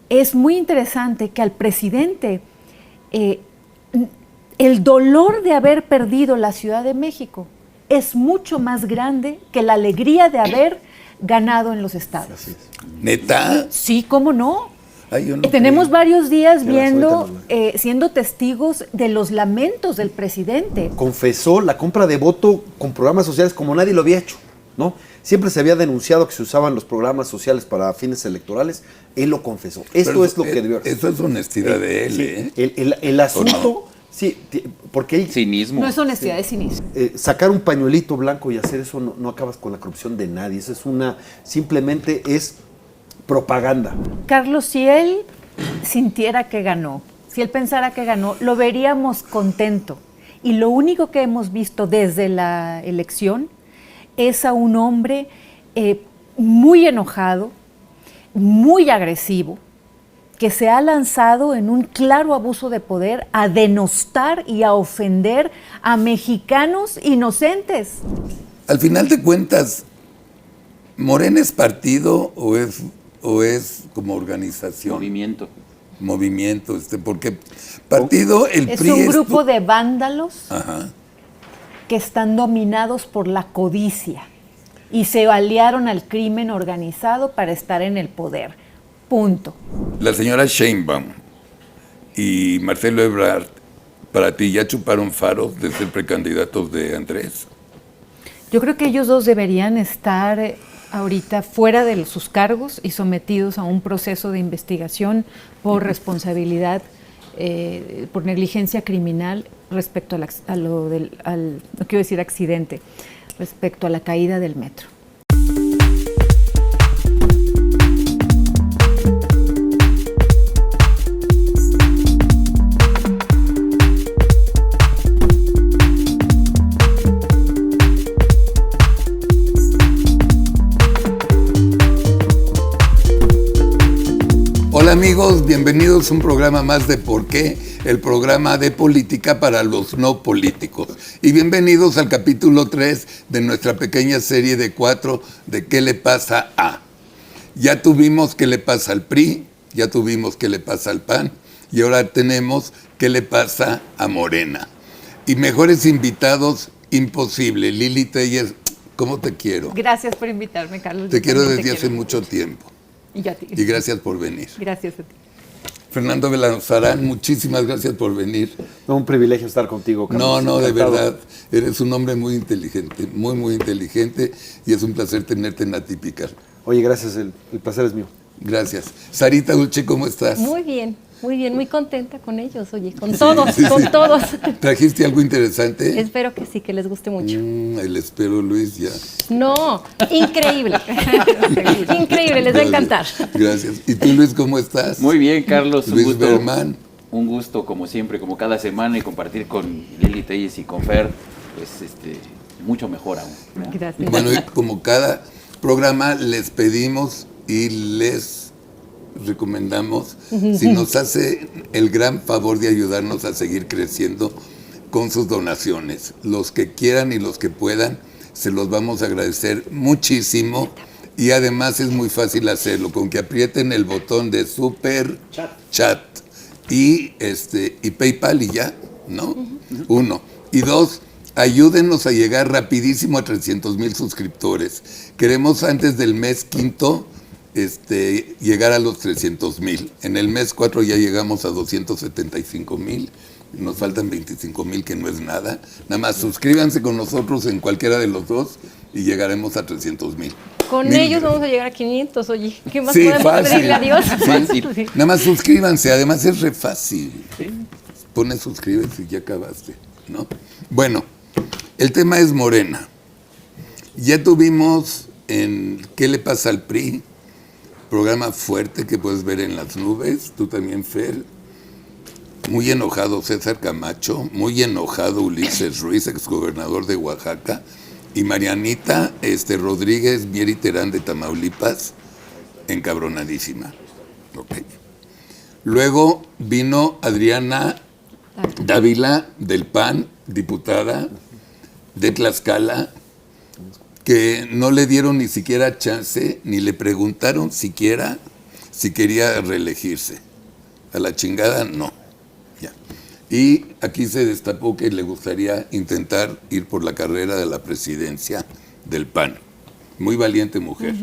es muy interesante que al presidente el dolor de haber perdido la Ciudad de México es mucho más grande que la alegría de haber ganado en los estados. ¿Neta? Sí, ¿cómo no? Ay, yo no Tenemos creo. varios días viendo, siendo testigos de los lamentos del presidente. Confesó la compra de voto con programas sociales como nadie lo había hecho, ¿no? Siempre se había denunciado que se usaban los programas sociales para fines electorales. Él lo confesó. Esto Pero es lo que debió hacer. Eso es honestidad de él, Sí, ¿eh? el asunto, sí, porque él... Cinismo. No es honestidad, es cinismo. Sacar un pañuelito blanco y hacer eso no acabas con la corrupción de nadie. Eso es simplemente es propaganda. Carlos, si él sintiera que ganó, si él pensara que ganó, lo veríamos contento. Y lo único que hemos visto desde la elección es a un hombre muy enojado, muy agresivo, que se ha lanzado en un claro abuso de poder a denostar y a ofender a mexicanos inocentes. Al final de cuentas, ¿Morena es partido o es como organización? Movimiento, porque partido, el Es PRI un grupo de vándalos Ajá. que están dominados por la codicia y se aliaron al crimen organizado para estar en el poder. Punto. La señora Sheinbaum y Marcelo Ebrard, para ti, ¿ya chuparon faros de ser precandidatos de Andrés? Yo creo que ellos dos deberían estar ahorita fuera de sus cargos y sometidos a un proceso de investigación por responsabilidad, por negligencia criminal respecto no quiero decir accidente, respecto a la caída del metro. Hola amigos, bienvenidos a un programa más de ¿Por qué? El programa de política para los no políticos. Y bienvenidos al capítulo 3 de nuestra pequeña serie de 4 de ¿Qué le pasa a? Ya tuvimos ¿Qué le pasa al PRI? Ya tuvimos ¿Qué le pasa al PAN? Y ahora tenemos ¿Qué le pasa a Morena? Y mejores invitados, imposible. Lili Telles, ¿cómo te quiero? Gracias por invitarme, Carlos. Te quiero desde hace mucho tiempo. Y gracias por venir. Gracias a ti. Fernando Belanzarán, muchísimas gracias por venir. Un privilegio estar contigo, Carlos. No, de Encantado. verdad, eres un hombre muy inteligente, muy inteligente, y es un placer tenerte en Atípica. Oye, gracias, el placer es mío. Gracias. Sarita Dulce, ¿cómo estás? Muy bien, muy contenta con ellos, oye, con todos, con todos. ¿Trajiste algo interesante? Espero que sí, que les guste mucho. El espero, Luis, ya. No, increíble. Increíble, les va a encantar. Gracias. ¿Y tú, Luis, cómo estás? Muy bien, Carlos. Luis un gusto, Berman. Un gusto, como siempre, como cada semana, y compartir con Lili Telles y con Fer, pues mucho mejor aún, ¿no? Gracias. Bueno, y como cada programa les pedimos y les recomendamos, si nos hace el gran favor de ayudarnos a seguir creciendo con sus donaciones. Los que quieran y los que puedan, se los vamos a agradecer muchísimo. Y además es muy fácil hacerlo, con que aprieten el botón de Super Chat y PayPal y ya, ¿no? Uno. Y dos, ayúdenos a llegar rapidísimo a 300,000 suscriptores. Queremos antes del mes quinto llegar a los 300,000. En el mes 4 ya llegamos a 275,000. Nos faltan 25,000, que no es nada. Nada más suscríbanse con nosotros en cualquiera de los dos y llegaremos a 300,000. Con ellos vamos a llegar a 500, oye. ¿Qué más Sí, podemos fácil. pedirle a Dios? Fácil. Sí. Nada más suscríbanse, además es re fácil. Pones suscríbete y ya acabaste, ¿no? Bueno, el tema es Morena. Ya tuvimos en ¿Qué le pasa al PRI? Programa fuerte que puedes ver en las nubes, tú también, Fer. Muy enojado César Camacho, muy enojado Ulises Ruiz, exgobernador de Oaxaca, y Marianita Rodríguez Mieri Terán de Tamaulipas, encabronadísima. Okay. Luego vino Adriana Dávila del PAN, diputada de Tlaxcala, que no le dieron ni siquiera chance, ni le preguntaron siquiera si quería reelegirse. A la chingada, no. Ya. Y aquí se destapó que le gustaría intentar ir por la carrera de la presidencia del PAN. Muy valiente mujer.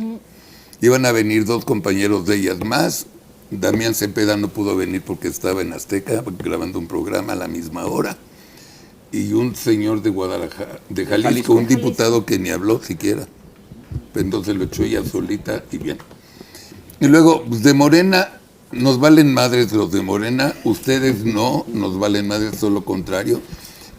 Iban a venir 2 compañeros de ellas más. Damián Cepeda no pudo venir porque estaba en Azteca grabando un programa a la misma hora. Y un señor de Guadalajara, de Jalisco, un diputado que ni habló siquiera. Entonces lo echó ella solita y bien. Y luego, pues, de Morena, nos valen madres los de Morena, ustedes no, nos valen madres, todo lo contrario.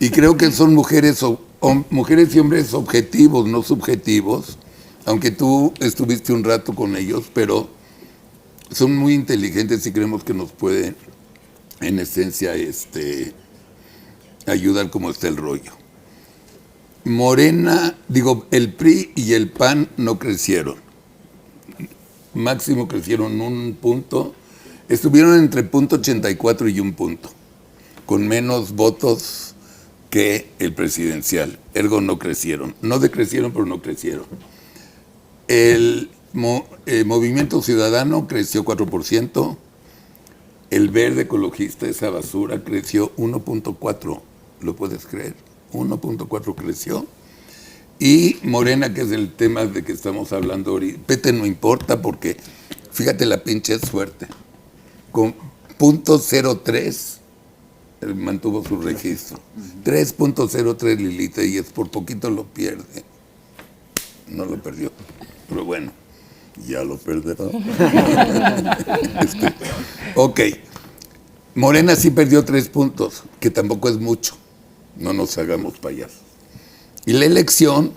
Y creo que son mujeres y hombres objetivos, no subjetivos, aunque tú estuviste un rato con ellos, pero son muy inteligentes y creemos que nos pueden, en esencia, ayudar como está el rollo. Morena, el PRI y el PAN no crecieron. Máximo crecieron 1 punto. Estuvieron entre 0.84 y 1 punto, con menos votos que el presidencial. Ergo no crecieron. No decrecieron, pero no crecieron. El Movimiento Ciudadano creció 4%. El Verde Ecologista, esa basura, creció 1.4. ¿Lo puedes creer? 1.4 creció. Y Morena, que es el tema de que estamos hablando ahorita, Pete no importa porque, fíjate la pinche suerte, con 0.03 mantuvo su registro. 3.03 Lilita y es por poquito lo pierde. No lo perdió, pero bueno, ya lo perderá. Ok, Morena sí perdió 3 puntos, que tampoco es mucho, no nos hagamos payasos. Y la elección,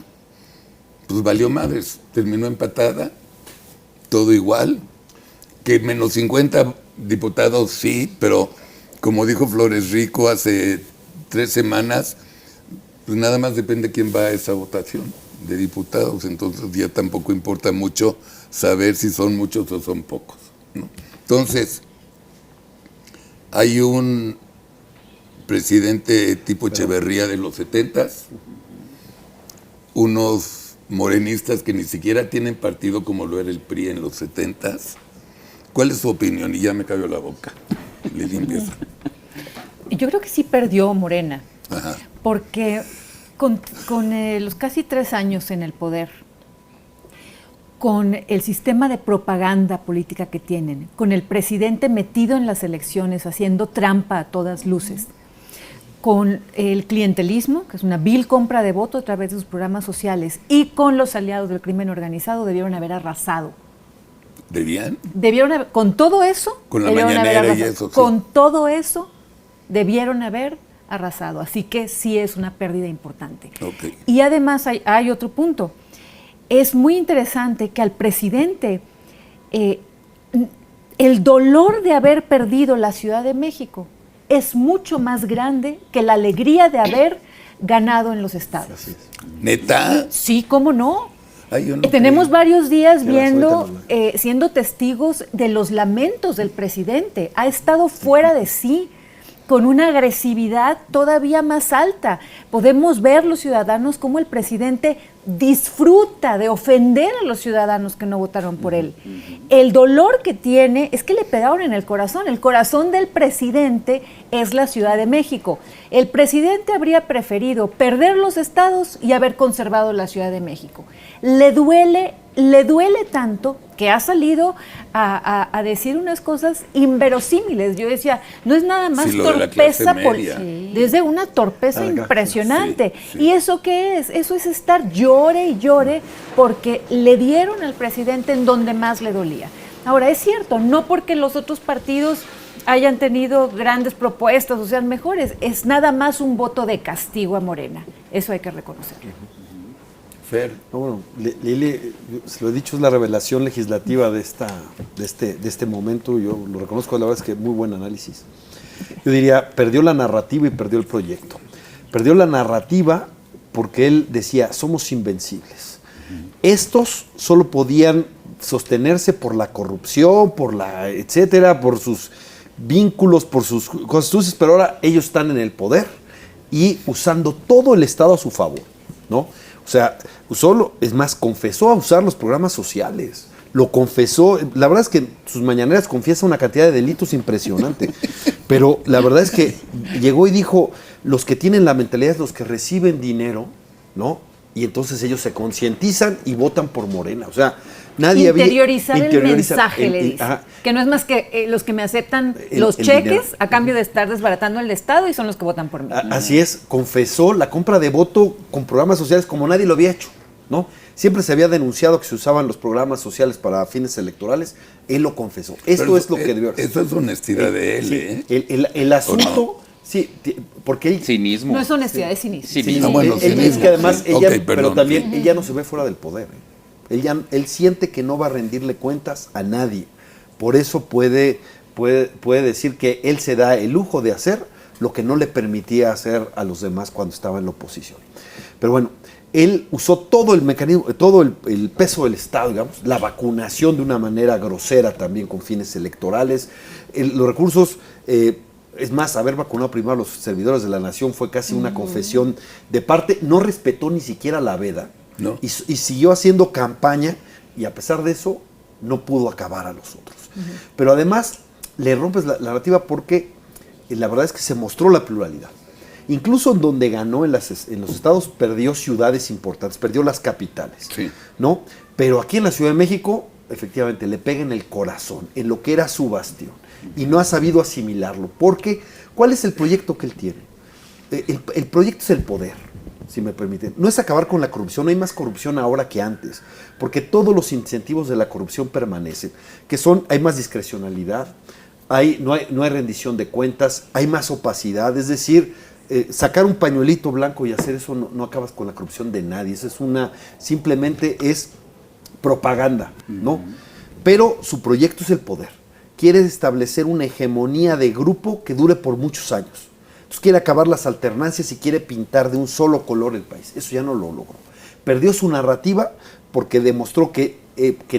pues valió madres, terminó empatada, todo igual, que menos 50 diputados sí, pero como dijo Flores Rico hace 3 semanas, pues nada más depende quién va a esa votación de diputados, entonces ya tampoco importa mucho saber si son muchos o son pocos, ¿no? Entonces, hay un presidente tipo Echeverría de los 70s, unos morenistas que ni siquiera tienen partido como lo era el PRI en los 70s. ¿Cuál es su opinión? Y ya me cayó la boca. Le limpieza. Yo creo que sí perdió Morena, Ajá. porque con los casi 3 años en el poder, con el sistema de propaganda política que tienen, con el presidente metido en las elecciones, haciendo trampa a todas luces, con el clientelismo, que es una vil compra de voto a través de sus programas sociales, y con los aliados del crimen organizado, debieron haber arrasado. ¿Debían? Con todo eso, con la debieron haber mañanera y arrasado. eso. Sí. Con todo eso, debieron haber arrasado. Así que sí es una pérdida importante. Okay. Y además hay otro punto. Es muy interesante que al presidente el dolor de haber perdido la Ciudad de México es mucho más grande que la alegría de haber ganado en los estados. ¿Neta? Sí, ¿cómo no? Ay, yo no Tenemos creo. varios días Ya viendo, vas, siendo testigos de los lamentos del presidente. Ha estado fuera de sí, con una agresividad todavía más alta. Podemos ver los ciudadanos cómo el presidente disfruta de ofender a los ciudadanos que no votaron por él. El dolor que tiene es que le pegaron en el corazón. El corazón del presidente es la Ciudad de México. El presidente habría preferido perder los estados y haber conservado la Ciudad de México. Le duele tanto que ha salido a decir unas cosas inverosímiles. Yo decía, no es nada más Sí, lo de la torpeza, clase media. desde una torpeza Arga. impresionante. Sí. ¿Y eso qué es? Eso es estar llore y llore porque le dieron al presidente en donde más le dolía. Ahora, es cierto, no porque los otros partidos hayan tenido grandes propuestas o sean mejores, es nada más un voto de castigo a Morena. Eso hay que reconocerlo. Fer. No, bueno, Lili, se lo he dicho, es la revelación legislativa de este momento. Yo lo reconozco, la verdad es que muy buen análisis. Yo diría, perdió la narrativa y perdió el proyecto. Perdió la narrativa porque él decía, somos invencibles. Estos solo podían sostenerse por la corrupción, etcétera, por sus vínculos, por sus cosas dulces, pero ahora ellos están en el poder y usando todo el Estado a su favor, ¿no? O sea, confesó a usar los programas sociales. lo confesó. La verdad es que sus mañaneras confiesa una cantidad de delitos impresionante. Pero la verdad es que llegó y dijo, los que tienen la mentalidad es los que reciben dinero, ¿no? Y entonces ellos se concientizan y votan por Morena. O sea, nadie interiorizar había... el mensaje, le dice. Ajá. Que no es más que los que me aceptan El cheques dinero. a cambio de estar desbaratando el Estado y son los que votan por mí. Así es, confesó la compra de voto con programas sociales como nadie lo había hecho, ¿no? Siempre se había denunciado que se usaban los programas sociales para fines electorales. Él lo confesó. Esto Pero es lo que debió hacer. Eso es honestidad de él, Sí, ¿eh? el asunto, sí, porque él... Cinismo. No es honestidad, es cinismo. Cinismo. Ah, bueno, él sí, es que además sí. ella, Ok, pero perdón. también ella no se ve fuera del poder. Él siente que no va a rendirle cuentas a nadie. Por eso puede decir que él se da el lujo de hacer lo que no le permitía hacer a los demás cuando estaba en la oposición. Pero bueno, él usó todo el mecanismo, todo el peso del Estado, digamos, la vacunación de una manera grosera también con fines electorales, los recursos... es más, haber vacunado primero a los servidores de la nación fue casi una confesión de parte. No respetó ni siquiera la veda. No. Y siguió haciendo campaña y a pesar de eso no pudo acabar a los otros. Pero además le rompes la narrativa porque la verdad es que se mostró la pluralidad. Incluso en donde ganó en los estados perdió ciudades importantes, perdió las capitales, Sí. ¿no? Pero aquí en la Ciudad de México efectivamente le pega en el corazón, en lo que era su bastión. Y no ha sabido asimilarlo. Porque, ¿cuál es el proyecto que él tiene? El proyecto es el poder, si me permiten. No es acabar con la corrupción, no hay más corrupción ahora que antes, porque todos los incentivos de la corrupción permanecen, hay más discrecionalidad, no hay rendición de cuentas, hay más opacidad, es decir, sacar un pañuelito blanco y hacer eso no acabas con la corrupción de nadie, eso simplemente es propaganda, ¿no? Pero su proyecto es el poder. Quiere establecer una hegemonía de grupo que dure por muchos años. Entonces quiere acabar las alternancias y quiere pintar de un solo color el país. Eso ya no lo logró. Perdió su narrativa porque demostró que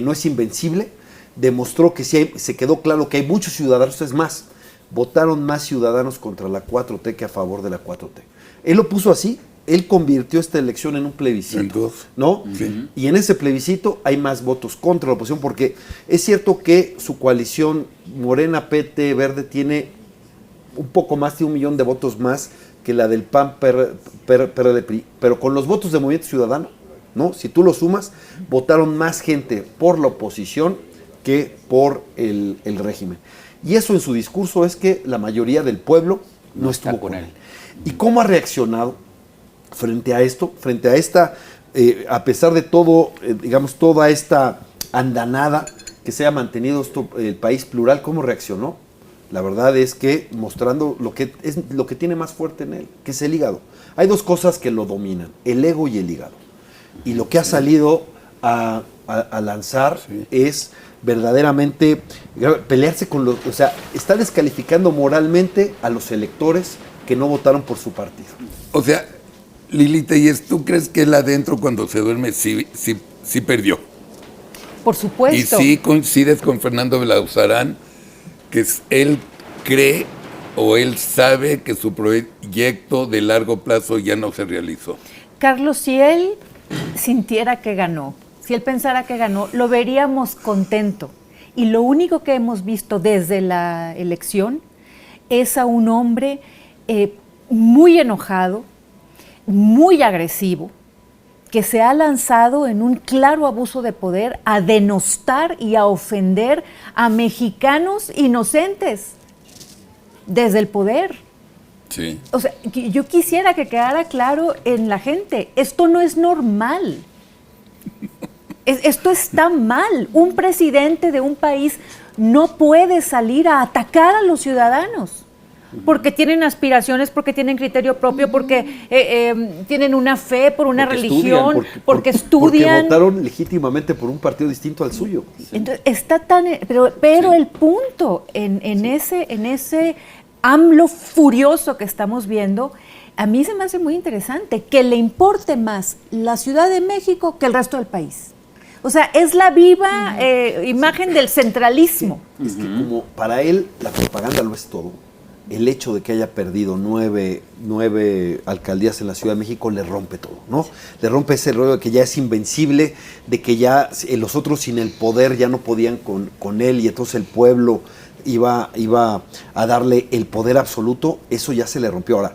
no es invencible, demostró que sí se quedó claro que hay muchos ciudadanos, es más, votaron más ciudadanos contra la 4T que a favor de la 4T. Él lo puso así. Él convirtió esta elección en un plebiscito, ¿no? Sí. Y en ese plebiscito hay más votos contra la oposición, porque es cierto que su coalición Morena, PT, Verde tiene un poco más de 1 millón de votos más que la del PAN, PRD, PRI, pero con los votos de Movimiento Ciudadano, ¿no? Si tú lo sumas, votaron más gente por la oposición que por el régimen. Y eso en su discurso es que la mayoría del pueblo no estuvo con él. ¿Y cómo ha reaccionado frente a esto, frente a esta, a pesar de todo, digamos, toda esta andanada que se ha mantenido el país plural, cómo reaccionó? La verdad es que mostrando lo que tiene más fuerte en él, que es el hígado. Hay dos cosas que lo dominan, el ego y el hígado. Y lo que ha salido a lanzar es verdaderamente pelearse con los... O sea, está descalificando moralmente a los electores que no votaron por su partido. O sea, Lili Telles, ¿tú crees que él adentro cuando se duerme sí perdió? Por supuesto. Y sí coincides con Fernando Belauzarán, que él cree o él sabe que su proyecto de largo plazo ya no se realizó. Carlos, si él sintiera que ganó, si él pensara que ganó, lo veríamos contento. Y lo único que hemos visto desde la elección es a un hombre muy enojado, muy agresivo, que se ha lanzado en un claro abuso de poder a denostar y a ofender a mexicanos inocentes desde el poder. Sí. O sea, yo quisiera que quedara claro en la gente, esto no es normal. Esto está mal. Un presidente de un país no puede salir a atacar a los ciudadanos porque tienen aspiraciones, porque tienen criterio propio, porque tienen una fe, por una religión, porque estudian. Porque votaron legítimamente por un partido distinto al suyo. Entonces, está tan... Pero el punto en ese AMLO furioso que estamos viendo, a mí se me hace muy interesante que le importe más la Ciudad de México que el resto del país. O sea, es la viva imagen del centralismo. Es que como para él la propaganda lo es todo, el hecho de que haya perdido nueve alcaldías en la Ciudad de México le rompe todo, ¿no? Le rompe ese rollo de que ya es invencible, de que ya los otros sin el poder ya no podían con él y entonces el pueblo iba a darle el poder absoluto. Eso ya se le rompió. Ahora,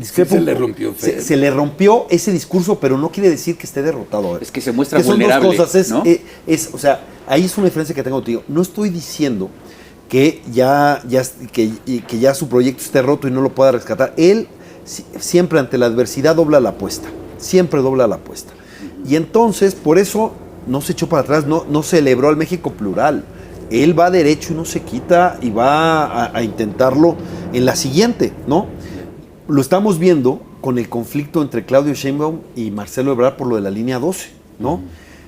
se le rompió, se le rompió ese discurso, pero no quiere decir que esté derrotado. A ver, es que se muestra son vulnerable, dos cosas, ¿no? O sea, ahí es una diferencia que tengo contigo. No estoy diciendo que ya su proyecto esté roto y no lo pueda rescatar. Él siempre ante la adversidad dobla la apuesta, siempre dobla la apuesta. Y entonces, por eso no se echó para atrás, no celebró al México plural. Él va derecho y no se quita y va a intentarlo en la siguiente, ¿no? Lo estamos viendo con el conflicto entre Claudio Sheinbaum y Marcelo Ebrard por lo de la línea 12, ¿no?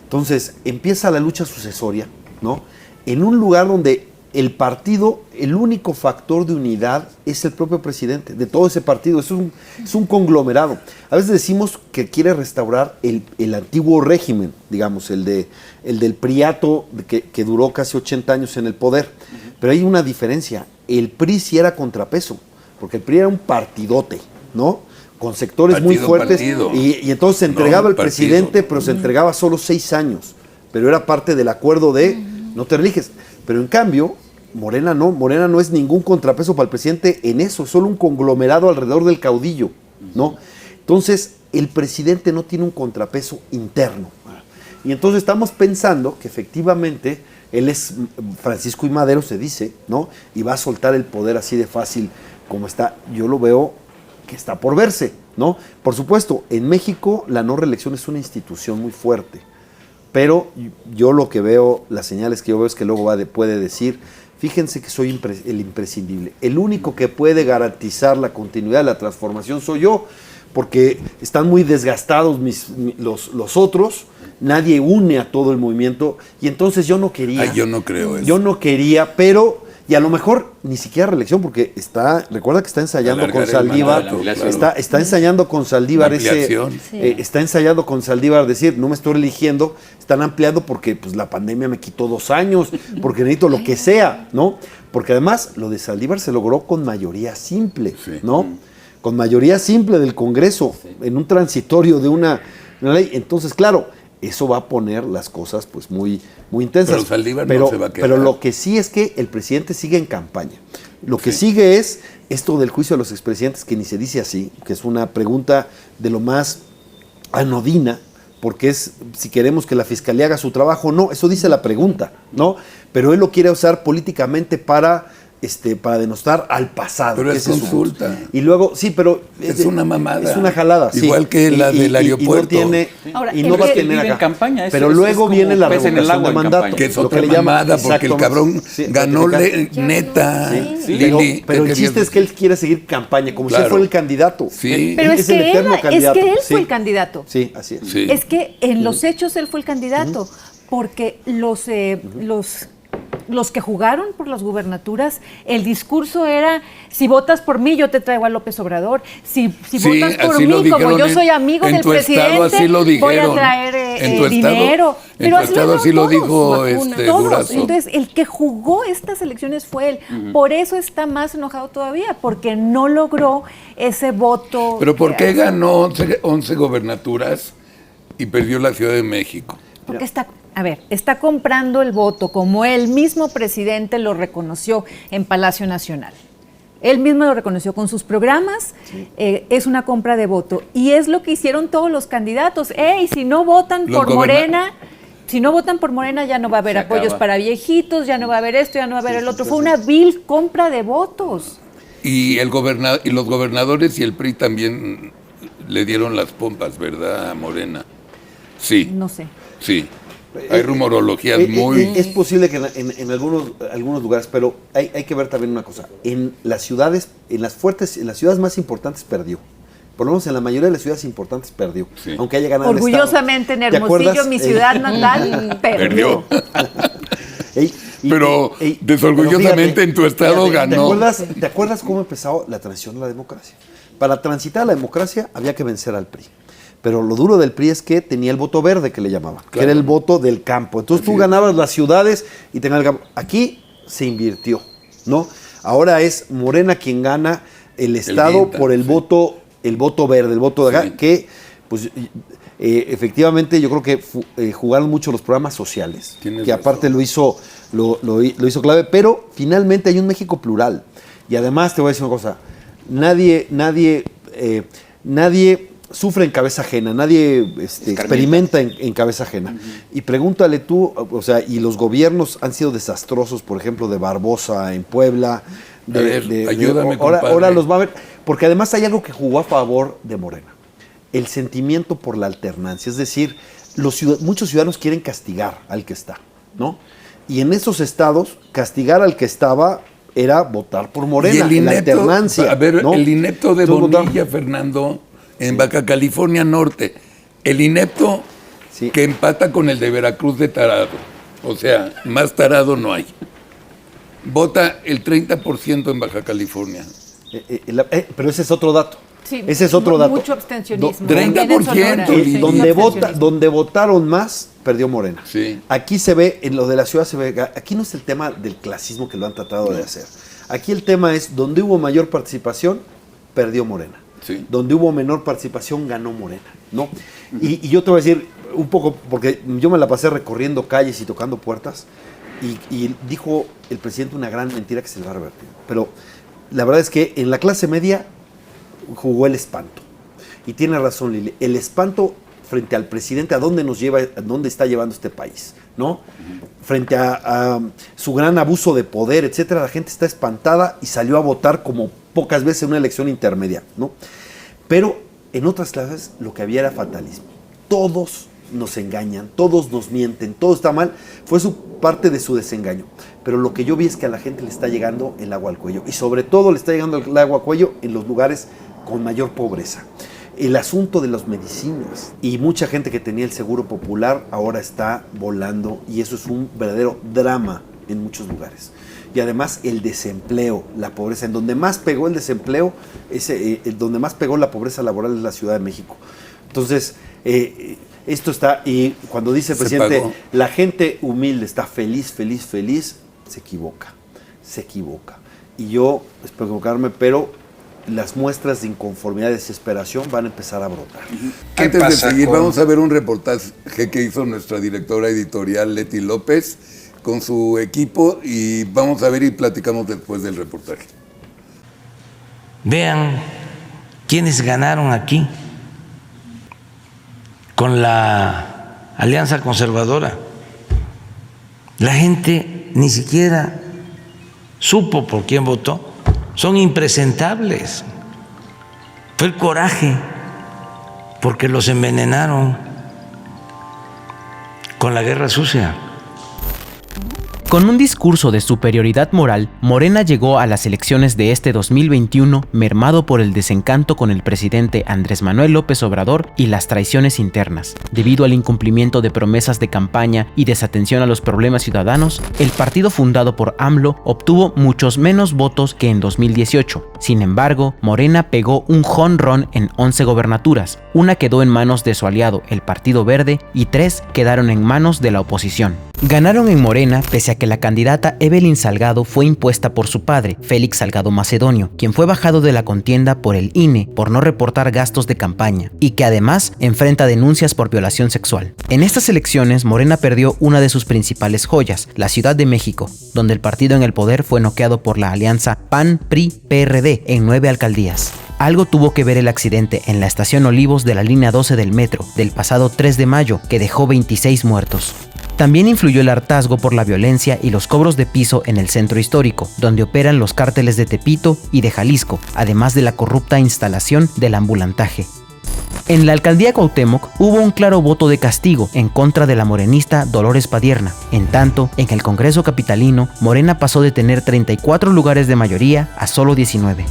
Entonces, empieza la lucha sucesoria, ¿no? En un lugar donde el partido, el único factor de unidad es el propio presidente de todo ese partido. Es un conglomerado. A veces decimos que quiere restaurar el antiguo régimen, digamos, el del priato que duró casi 80 años en el poder. Pero hay una diferencia. El PRI sí era contrapeso, porque el PRI era un partidote, ¿no? Con sectores muy fuertes. Y entonces se entregaba el presidente, pero se entregaba solo 6 años. Pero era parte del acuerdo de no te religes. Pero en cambio, Morena no es ningún contrapeso para el presidente en eso, es solo un conglomerado alrededor del caudillo, ¿no? Entonces, el presidente no tiene un contrapeso interno. Y entonces estamos pensando que efectivamente él es Francisco I. Madero, se dice, ¿no? Y va a soltar el poder así de fácil como está. Yo lo veo que está por verse, ¿no? Por supuesto, en México la no reelección es una institución muy fuerte. Pero yo lo que veo, las señales que yo veo es que luego puede decir, fíjense que soy el imprescindible. El único que puede garantizar la continuidad de la transformación soy yo, porque están muy desgastados los otros, nadie une a todo el movimiento, y entonces yo no quería. Ay, yo no creo eso. Yo no quería, pero... Y a lo mejor ni siquiera reelección, porque recuerda que está ensayando con Saldívar, está ensayando con Saldívar está ensayando con Saldívar decir, no me estoy eligiendo, están ampliando porque pues la pandemia me quitó 2 años, porque necesito lo que sea, ¿no? Porque además lo de Saldívar se logró con mayoría simple, ¿no? Con mayoría simple del Congreso, en un transitorio de una ley. Entonces, claro, eso va a poner las cosas pues muy intensas. Pero Saldívar no se va a quedar. Pero lo que sí es que el presidente sigue en campaña. Lo que sigue es esto del juicio a los expresidentes, que ni se dice así, que es una pregunta de lo más anodina, porque es si queremos que la fiscalía haga su trabajo o no, eso dice la pregunta, ¿no? Pero él lo quiere usar políticamente para denostar al pasado. Pero es consulta. Y luego, sí, pero... Es una mamada. Es una jalada, sí. Igual que la del aeropuerto. Y no va a tener acá. En campaña, pero luego viene la revocación de mandato. Que es otra mamada, porque el cabrón ganó neta. Sí. Pero el chiste es que él quiere seguir campaña, como si él fuera el candidato. Sí. Pero es que él fue el candidato. Sí, así es. Sí. Es que en los hechos él fue el candidato, porque los que jugaron por las gubernaturas, el discurso era, si votas por mí, yo te traigo a López Obrador. Si votas por mí, como yo soy amigo del presidente, voy a traer dinero. Pero en tu estado así lo dijo todos. Entonces, el que jugó estas elecciones fue él. Por eso está más enojado todavía, porque no logró ese voto. Pero ¿por qué ganó 11 gobernaturas y perdió la Ciudad de México? Porque está comprando el voto, como el mismo presidente lo reconoció en Palacio Nacional. Él mismo lo reconoció con sus programas, es una compra de voto. Y es lo que hicieron todos los candidatos. Si no votan por Morena, ya no va a haber apoyos para viejitos, ya no va a haber esto, ya no va a haber el otro. Fue una vil compra de votos. Y los gobernadores y el PRI también le dieron las pompas, ¿verdad, a Morena? Sí. No sé. Sí. Hay rumorologías muy... Es posible que en algunos lugares, pero hay que ver también una cosa. En las ciudades, en las ciudades más importantes perdió. Por lo menos en la mayoría de las ciudades importantes perdió. Sí. Aunque haya ganado orgullosamente en Hermosillo, mi ciudad natal, perdió. Pero desorgullosamente en tu estado ganó. ¿Te acuerdas cómo empezó la transición a la democracia? Para transitar a la democracia había que vencer al PRI. Pero lo duro del PRI es que tenía el voto verde, que le llamaban, que era el voto del campo. Entonces tú ganabas las ciudades y tenías el campo. Aquí se invirtió, ¿no? Ahora es Morena quien gana el Estado INTA, por el voto verde, el voto de acá, que pues efectivamente yo creo que jugaron mucho los programas sociales, Tienes que aparte razón. lo hizo clave, pero finalmente hay un México plural. Y además te voy a decir una cosa, nadie sufre en cabeza ajena, nadie experimenta en cabeza ajena. Y pregúntale tú, o sea, y los gobiernos han sido desastrosos, por ejemplo, de Barbosa en Puebla. Ayúdame, compadre. ahora los va a ver, porque además hay algo que jugó a favor de Morena, el sentimiento por la alternancia, es decir, muchos ciudadanos quieren castigar al que está, ¿no? Y en esos estados, castigar al que estaba era votar por Morena, Y el en la inepto, alternancia. a ver, ¿no? el inepto de Entonces, Bonilla, Fernando, en Baja California Norte, el inepto Sí. que empata con el de Veracruz de tarado. O sea, más tarado no hay. Vota el 30% en Baja California. Pero ese es otro dato. Sí, Ese es otro dato. mucho abstencionismo. 30%, También en Sonora, Lili. Donde votaron más, perdió Morena. Sí. Aquí se ve, en lo de la ciudad se ve, aquí no es el tema del clasismo que lo han tratado de hacer. Aquí el tema es, donde hubo mayor participación, perdió Morena. Sí. Donde hubo menor participación, ganó Morena, ¿no? Y yo te voy a decir un poco, porque yo me la pasé recorriendo calles y tocando puertas, y dijo el presidente una gran mentira que se le va a revertir. Pero la verdad es que en la clase media jugó el espanto. Y tiene razón, Lili, el espanto frente al presidente, a dónde nos lleva, a dónde está llevando este país, ¿no? Frente a su gran abuso de poder, etcétera, la gente está espantada y salió a votar como pocas veces en una elección intermedia, ¿no? Pero en otras clases lo que había era fatalismo. Todos nos engañan, todos nos mienten, todo está mal. Fue parte de su desengaño. Pero lo que yo vi es que a la gente le está llegando el agua al cuello. Y sobre todo le está llegando el agua al cuello en los lugares con mayor pobreza. El asunto de las medicinas. Y mucha gente que tenía el seguro popular ahora está volando. Y eso es un verdadero drama en muchos lugares. Y además el desempleo, la pobreza. En donde más pegó el desempleo, donde más pegó la pobreza laboral es la Ciudad de México. Entonces, esto está, y cuando dice el presidente, la gente humilde está feliz, feliz, feliz, se equivoca. Y yo, espero equivocarme, pero las muestras de inconformidad y desesperación van a empezar a brotar. Antes de seguir, vamos a ver un reportaje que hizo nuestra directora editorial Leti López con su equipo y vamos a ver y platicamos después del reportaje. Vean quiénes ganaron aquí con la Alianza Conservadora. La gente ni siquiera supo por quién votó. Son impresentables. Fue el coraje, porque los envenenaron con la guerra sucia. Con un discurso de superioridad moral, Morena llegó a las elecciones de este 2021 mermado por el desencanto con el presidente Andrés Manuel López Obrador y las traiciones internas. Debido al incumplimiento de promesas de campaña y desatención a los problemas ciudadanos, el partido fundado por AMLO obtuvo muchos menos votos que en 2018. Sin embargo, Morena pegó un jonrón en 11 gobernaturas. Una quedó en manos de su aliado, el Partido Verde, y 3 quedaron en manos de la oposición. Ganaron en Morena pese a que la candidata Evelyn Salgado fue impuesta por su padre, Félix Salgado Macedonio, quien fue bajado de la contienda por el INE por no reportar gastos de campaña y que además enfrenta denuncias por violación sexual. En estas elecciones, Morena perdió una de sus principales joyas, la Ciudad de México, donde el partido en el poder fue noqueado por la alianza PAN-PRI-PRD en 9 alcaldías. Algo tuvo que ver el accidente en la estación Olivos de la línea 12 del metro del pasado 3 de mayo, que dejó 26 muertos. También influyó el hartazgo por la violencia y los cobros de piso en el centro histórico, donde operan los cárteles de Tepito y de Jalisco, además de la corrupta instalación del ambulantaje. En la alcaldía Cuauhtémoc hubo un claro voto de castigo en contra de la morenista Dolores Padierna. En tanto, en el Congreso capitalino, Morena pasó de tener 34 lugares de mayoría a solo 19.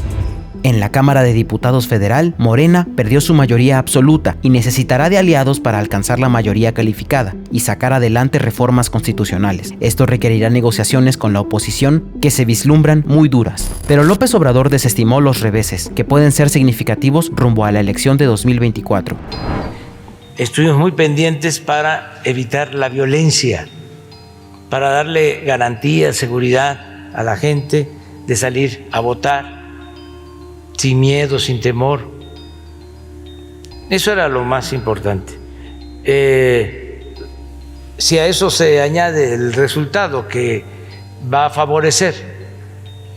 En la Cámara de Diputados Federal, Morena perdió su mayoría absoluta y necesitará de aliados para alcanzar la mayoría calificada y sacar adelante reformas constitucionales. Esto requerirá negociaciones con la oposición que se vislumbran muy duras. Pero López Obrador desestimó los reveses, que pueden ser significativos rumbo a la elección de 2024. Estuvimos muy pendientes para evitar la violencia, para darle garantía, seguridad a la gente de salir a votar sin miedo, sin temor. Eso era lo más importante. Si a eso se añade el resultado que va a favorecer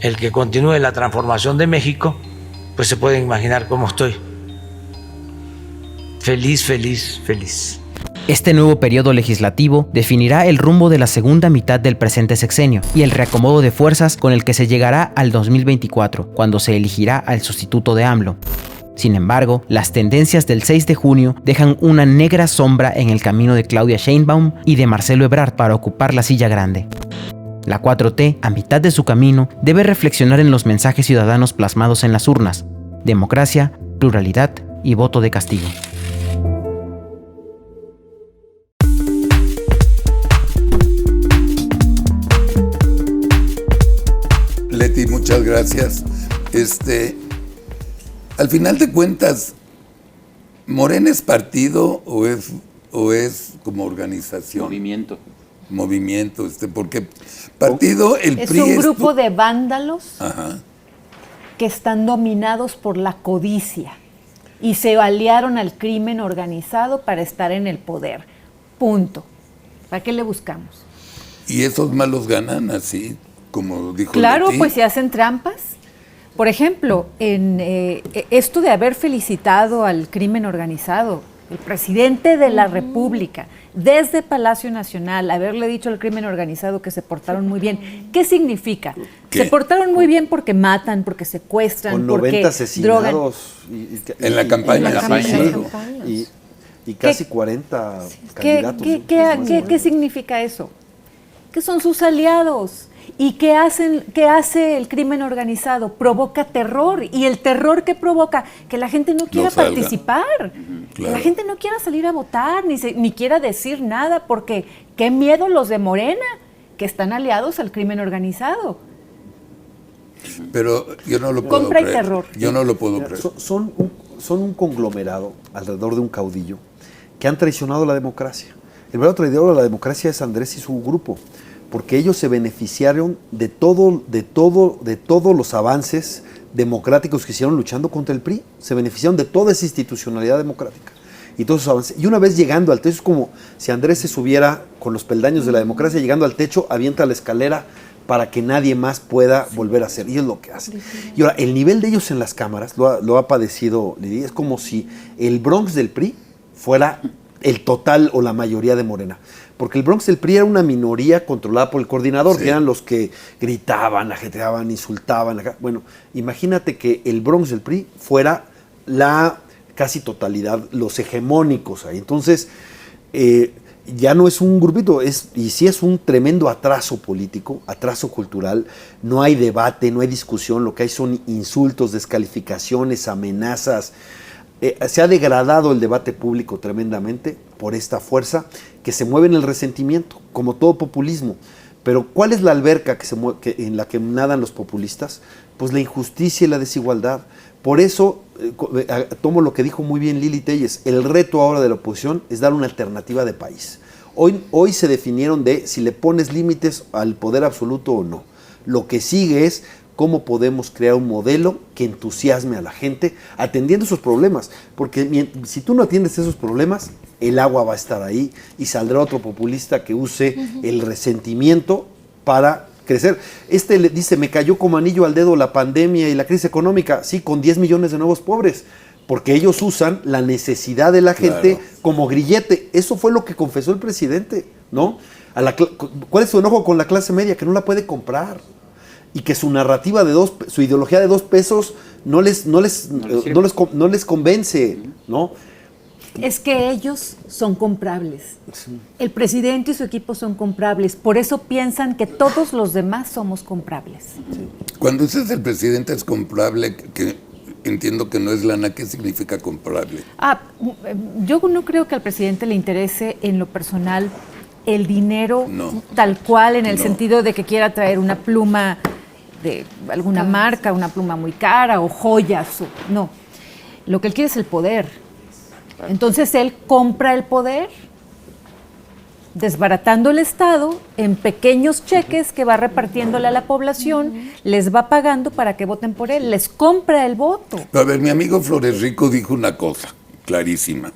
el que continúe la transformación de México, pues se pueden imaginar cómo estoy. Feliz, feliz, feliz. Este nuevo periodo legislativo definirá el rumbo de la segunda mitad del presente sexenio y el reacomodo de fuerzas con el que se llegará al 2024, cuando se elegirá al sustituto de AMLO. Sin embargo, las tendencias del 6 de junio dejan una negra sombra en el camino de Claudia Sheinbaum y de Marcelo Ebrard para ocupar la silla grande. La 4T, a mitad de su camino, debe reflexionar en los mensajes ciudadanos plasmados en las urnas: democracia, pluralidad y voto de castigo. Leti, muchas gracias. Al final de cuentas, ¿Morena es partido o es como organización? Movimiento, porque partido, el es PRI un grupo de vándalos Ajá. que están dominados por la codicia y se aliaron al crimen organizado para estar en el poder. Punto. ¿Para qué le buscamos? Y esos malos ganan así, como dijo Claro, Leti. pues se hacen trampas. Por ejemplo, en esto de haber felicitado al crimen organizado, el presidente de la República, desde Palacio Nacional, haberle dicho al crimen organizado que se portaron muy bien. ¿Qué significa? ¿Qué? Se portaron muy bien porque matan, porque secuestran, Con porque 90 asesinados. drogan. En la campaña, En la campaña, sí. en las campañas. Y casi 40 ¿Qué, candidatos. qué significa eso? Que son sus aliados. ¿Y qué hace el crimen organizado? Provoca terror. ¿Y el terror qué provoca? Que la gente no quiera participar. Claro. Que la gente no quiera salir a votar, ni quiera decir nada, porque qué miedo los de Morena, que están aliados al crimen organizado. Pero yo no lo puedo Compra y creer. terror. Yo no lo puedo Mira, creer. son un conglomerado alrededor de un caudillo que han traicionado la democracia. El verdadero traidor de la democracia es Andrés y su grupo, porque ellos se beneficiaron de todos los avances democráticos que hicieron luchando contra el PRI. Se beneficiaron de toda esa institucionalidad democrática y todos esos avances. Y una vez llegando al techo, es como si Andrés se subiera con los peldaños de la democracia, llegando al techo, avienta la escalera para que nadie más pueda volver a hacer. Y es lo que hacen. Y ahora, el nivel de ellos en las cámaras, lo ha padecido Lidia, es como si el Bronx del PRI fuera el total o la mayoría de Morena. Porque el Bronx del PRI era una minoría controlada por el coordinador, sí, que eran los que gritaban, ajetreaban, insultaban. Bueno, imagínate que el Bronx del PRI fuera la casi totalidad, los hegemónicos ahí. Entonces, ya no es un grupito, y sí es un tremendo atraso político, atraso cultural. No hay debate, no hay discusión, lo que hay son insultos, descalificaciones, amenazas. Se ha degradado el debate público tremendamente por esta fuerza que se mueve en el resentimiento, como todo populismo. Pero ¿cuál es la alberca en la que nadan los populistas? Pues la injusticia y la desigualdad. Por eso tomo lo que dijo muy bien Lili Téllez: el reto ahora de la oposición es dar una alternativa de país. Hoy se definieron de si le pones límites al poder absoluto o no. Lo que sigue es cómo podemos crear un modelo que entusiasme a la gente atendiendo esos problemas. Porque si tú no atiendes esos problemas, el agua va a estar ahí y saldrá otro populista que use el resentimiento para crecer. Le dice, me cayó como anillo al dedo la pandemia y la crisis económica. Sí, con 10 millones de nuevos pobres. Porque ellos usan la necesidad de la gente, claro, como grillete. Eso fue lo que confesó el presidente, ¿no? ¿Cuál es su enojo con la clase media? Que no la puede comprar. Y que su narrativa su ideología de 2 pesos no les convence, ¿no? Es que ellos son comprables. Sí. El presidente y su equipo son comprables. Por eso piensan que todos los demás somos comprables. Sí. Cuando dices el presidente es comprable, que entiendo que no es lana, ¿qué significa comprable? Yo no creo que al presidente le interese en lo personal el dinero tal cual, en el sentido de que quiera traer una pluma de alguna marca, una pluma muy cara o joyas. No, lo que él quiere es el poder. Entonces él compra el poder desbaratando el Estado en pequeños cheques que va repartiéndole a la población, les va pagando para que voten por él, les compra el voto. A ver, mi amigo Flores Rico dijo una cosa clarísima.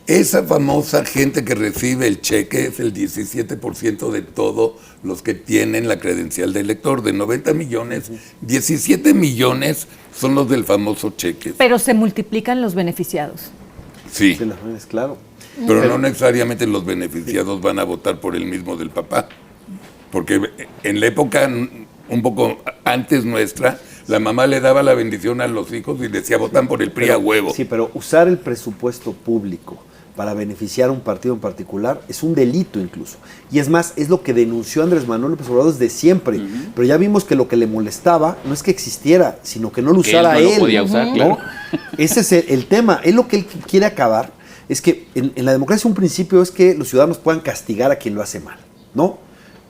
Esa famosa gente que recibe el cheque es el 17% de todos los que tienen la credencial de elector. De 90 millones, 17 millones son los del famoso cheque. Pero se multiplican los beneficiados. Sí, Sí, es claro. pero no necesariamente los beneficiados van a votar por el mismo del papá. Porque en la época un poco antes nuestra, la mamá le daba la bendición a los hijos y decía votan por el PRI a huevo. Sí, pero usar el presupuesto público para beneficiar a un partido en particular es un delito incluso. Y es más, es lo que denunció Andrés Manuel López Obrador desde siempre. Pero ya vimos que lo que le molestaba no es que existiera, sino que no lo usara él. No él. lo podía usar, ¿no? claro. Ese es el tema. Él lo que él quiere acabar es que en la democracia un principio es que los ciudadanos puedan castigar a quien lo hace mal, ¿no?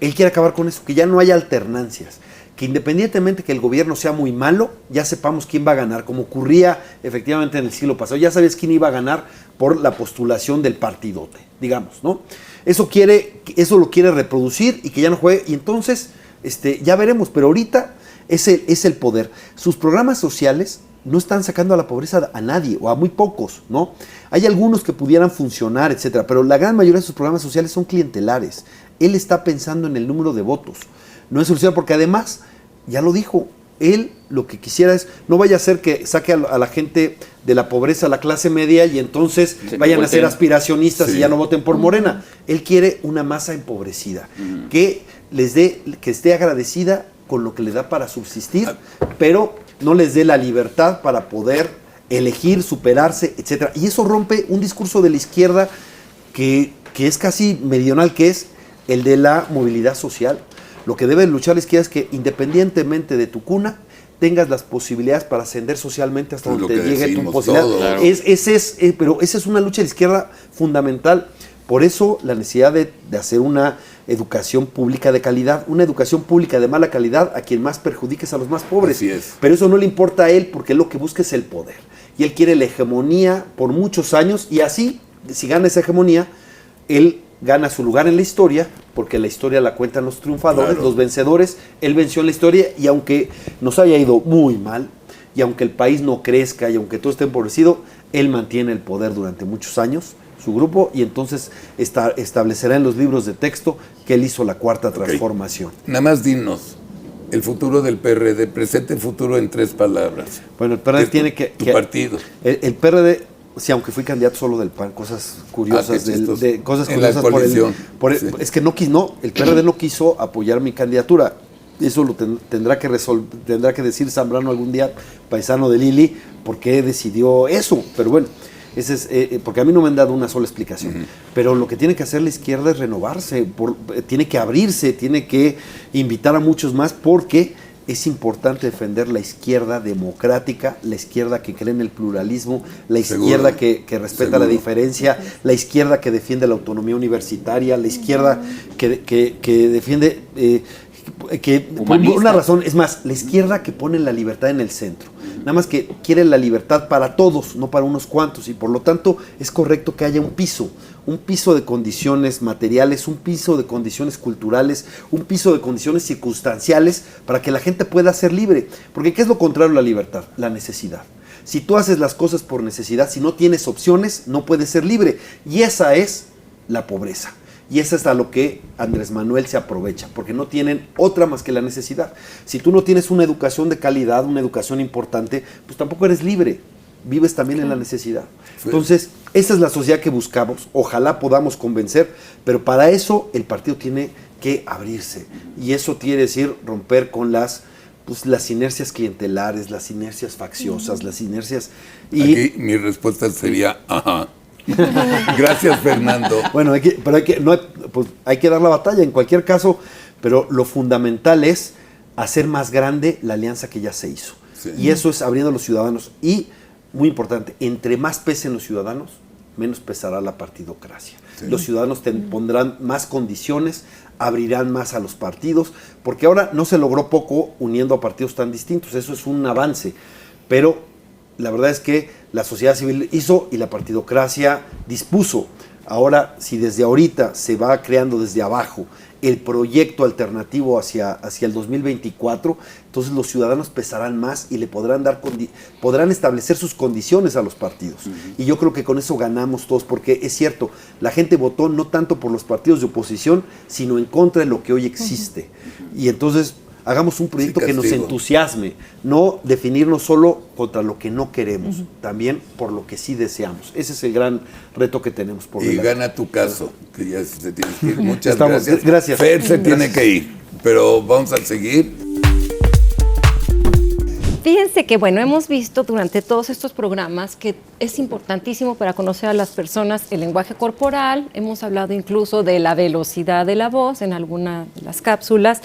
Él quiere acabar con eso, que ya no haya alternancias. Que independientemente que el gobierno sea muy malo, ya sepamos quién va a ganar, como ocurría efectivamente en el siglo pasado. Ya sabías quién iba a ganar por la postulación del partidote, digamos, ¿no? Eso lo quiere reproducir y que ya no juegue, y entonces ya veremos, pero ahorita es el poder. Sus programas sociales no están sacando a la pobreza a nadie, o a muy pocos, ¿no? Hay algunos que pudieran funcionar, etcétera, pero la gran mayoría de sus programas sociales son clientelares. Él está pensando en el número de votos, no en solución, porque además, ya lo dijo, él lo que quisiera es, no vaya a ser que saque a la gente de la pobreza a la clase media y entonces vayan a ser aspiracionistas y ya no voten por Morena. Él quiere una masa empobrecida, que esté agradecida con lo que le da para subsistir, pero no les dé la libertad para poder elegir, superarse, etcétera. Y eso rompe un discurso de la izquierda que es casi meridional, que es el de la movilidad social. Lo que debe luchar la izquierda es que independientemente de tu cuna, tengas las posibilidades para ascender socialmente hasta donde te llegue tu posibilidad. Todo, claro. Pero esa es una lucha de la izquierda fundamental. Por eso la necesidad de hacer una educación pública de calidad, una educación pública de mala calidad, a quien más perjudique es a los más pobres. Así es. Pero eso no le importa a él, porque él lo que busca es el poder. Y él quiere la hegemonía por muchos años, y así, si gana esa hegemonía, él gana su lugar en la historia, porque la historia la cuentan los triunfadores, claro, los vencedores. Él venció en la historia, y aunque nos haya ido muy mal, y aunque el país no crezca, y aunque todo esté empobrecido, él mantiene el poder durante muchos años, su grupo, y entonces establecerá en los libros de texto que él hizo la cuarta transformación. Nada más dinos, el futuro del PRD, presente futuro en 3 palabras. Bueno, el PRD tiene que... Tu partido. El PRD, sí, aunque fui candidato solo del PAN, cosas curiosas, cosas en la curiosas coalición. sí. Es que el PRD no quiso apoyar mi candidatura. Eso lo tendrá que decir Zambrano algún día, paisano de Lili, por qué decidió eso. Pero bueno, ese es, porque a mí no me han dado una sola explicación. Pero lo que tiene que hacer la izquierda es renovarse, tiene que abrirse, tiene que invitar a muchos más, porque es importante defender la izquierda democrática, la izquierda que cree en el pluralismo, la izquierda que respeta la diferencia, la izquierda que defiende la autonomía universitaria, la izquierda que defiende... por una razón, es más, la izquierda que pone la libertad en el centro, nada más que quiere la libertad para todos, no para unos cuantos, y por lo tanto es correcto que haya un piso de condiciones materiales, un piso de condiciones culturales, un piso de condiciones circunstanciales para que la gente pueda ser libre, porque ¿qué es lo contrario a la libertad? La necesidad. Si tú haces las cosas por necesidad, si no tienes opciones, no puedes ser libre, y esa es la pobreza. Y eso es a lo que Andrés Manuel se aprovecha, porque no tienen otra más que la necesidad. Si tú no tienes una educación de calidad, una educación importante, pues tampoco eres libre, vives también en la necesidad. Entonces, esa es la sociedad que buscamos, ojalá podamos convencer, pero para eso el partido tiene que abrirse, y eso quiere decir romper con las inercias clientelares, las inercias facciosas, las inercias... Aquí mi respuesta sería, ajá. Gracias, Fernando. Bueno, hay que dar la batalla en cualquier caso, pero lo fundamental es hacer más grande la alianza que ya se hizo. Sí. Y eso es abriendo a los ciudadanos. Y, muy importante, entre más pesen los ciudadanos, menos pesará la partidocracia. Sí. Los ciudadanos pondrán más condiciones, abrirán más a los partidos, porque ahora no se logró poco uniendo a partidos tan distintos. Eso es un avance, pero la verdad es que la sociedad civil hizo y la partidocracia dispuso Ahora, si desde ahorita se va creando desde abajo el proyecto alternativo hacia el 2024, entonces los ciudadanos pesarán más y le podrán establecer sus condiciones a los partidos. Y yo creo que con eso ganamos todos, porque es cierto, la gente votó no tanto por los partidos de oposición, sino en contra de lo que hoy existe. Y entonces hagamos un proyecto que nos entusiasme, no definirnos solo contra lo que no queremos, también por lo que sí deseamos. Ese es el gran reto que tenemos por delante. Y gana tu caso, que ya se tiene que ir. Muchas gracias. Gracias. Fer se tiene que ir, pero vamos a seguir. Fíjense que, bueno, hemos visto durante todos estos programas que es importantísimo para conocer a las personas el lenguaje corporal. Hemos hablado incluso de la velocidad de la voz en alguna de las cápsulas.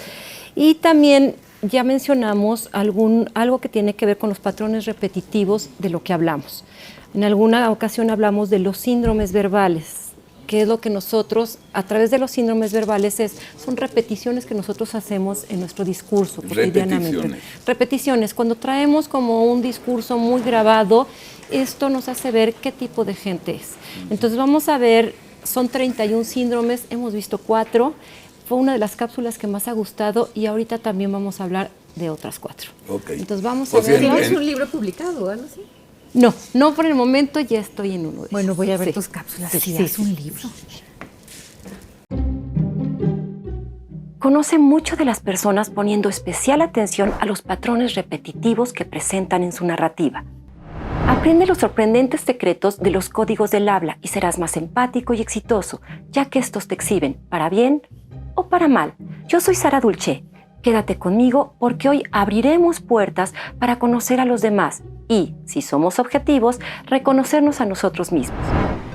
Y también ya mencionamos algo que tiene que ver con los patrones repetitivos de lo que hablamos. En alguna ocasión hablamos de los síndromes verbales, que es lo que nosotros, a través de los síndromes verbales, son repeticiones que nosotros hacemos en nuestro discurso cotidianamente. Repeticiones. Cuando traemos como un discurso muy grabado, esto nos hace ver qué tipo de gente es. Entonces vamos a ver, son 31 síndromes, hemos visto 4. Fue una de las cápsulas que más ha gustado y ahorita también vamos a hablar de otras 4. Okay. Entonces vamos a ver. ¿Tienes un libro publicado o algo así? No por el momento, ya estoy en uno de Bueno, esos. voy a ver tus cápsulas. Sí, es un libro. Conoce mucho de las personas poniendo especial atención a los patrones repetitivos que presentan en su narrativa. Aprende los sorprendentes secretos de los códigos del habla y serás más empático y exitoso, ya que estos te exhiben para bien o para mal. Yo soy Sara Dulce. Quédate conmigo porque hoy abriremos puertas para conocer a los demás y, si somos objetivos, reconocernos a nosotros mismos.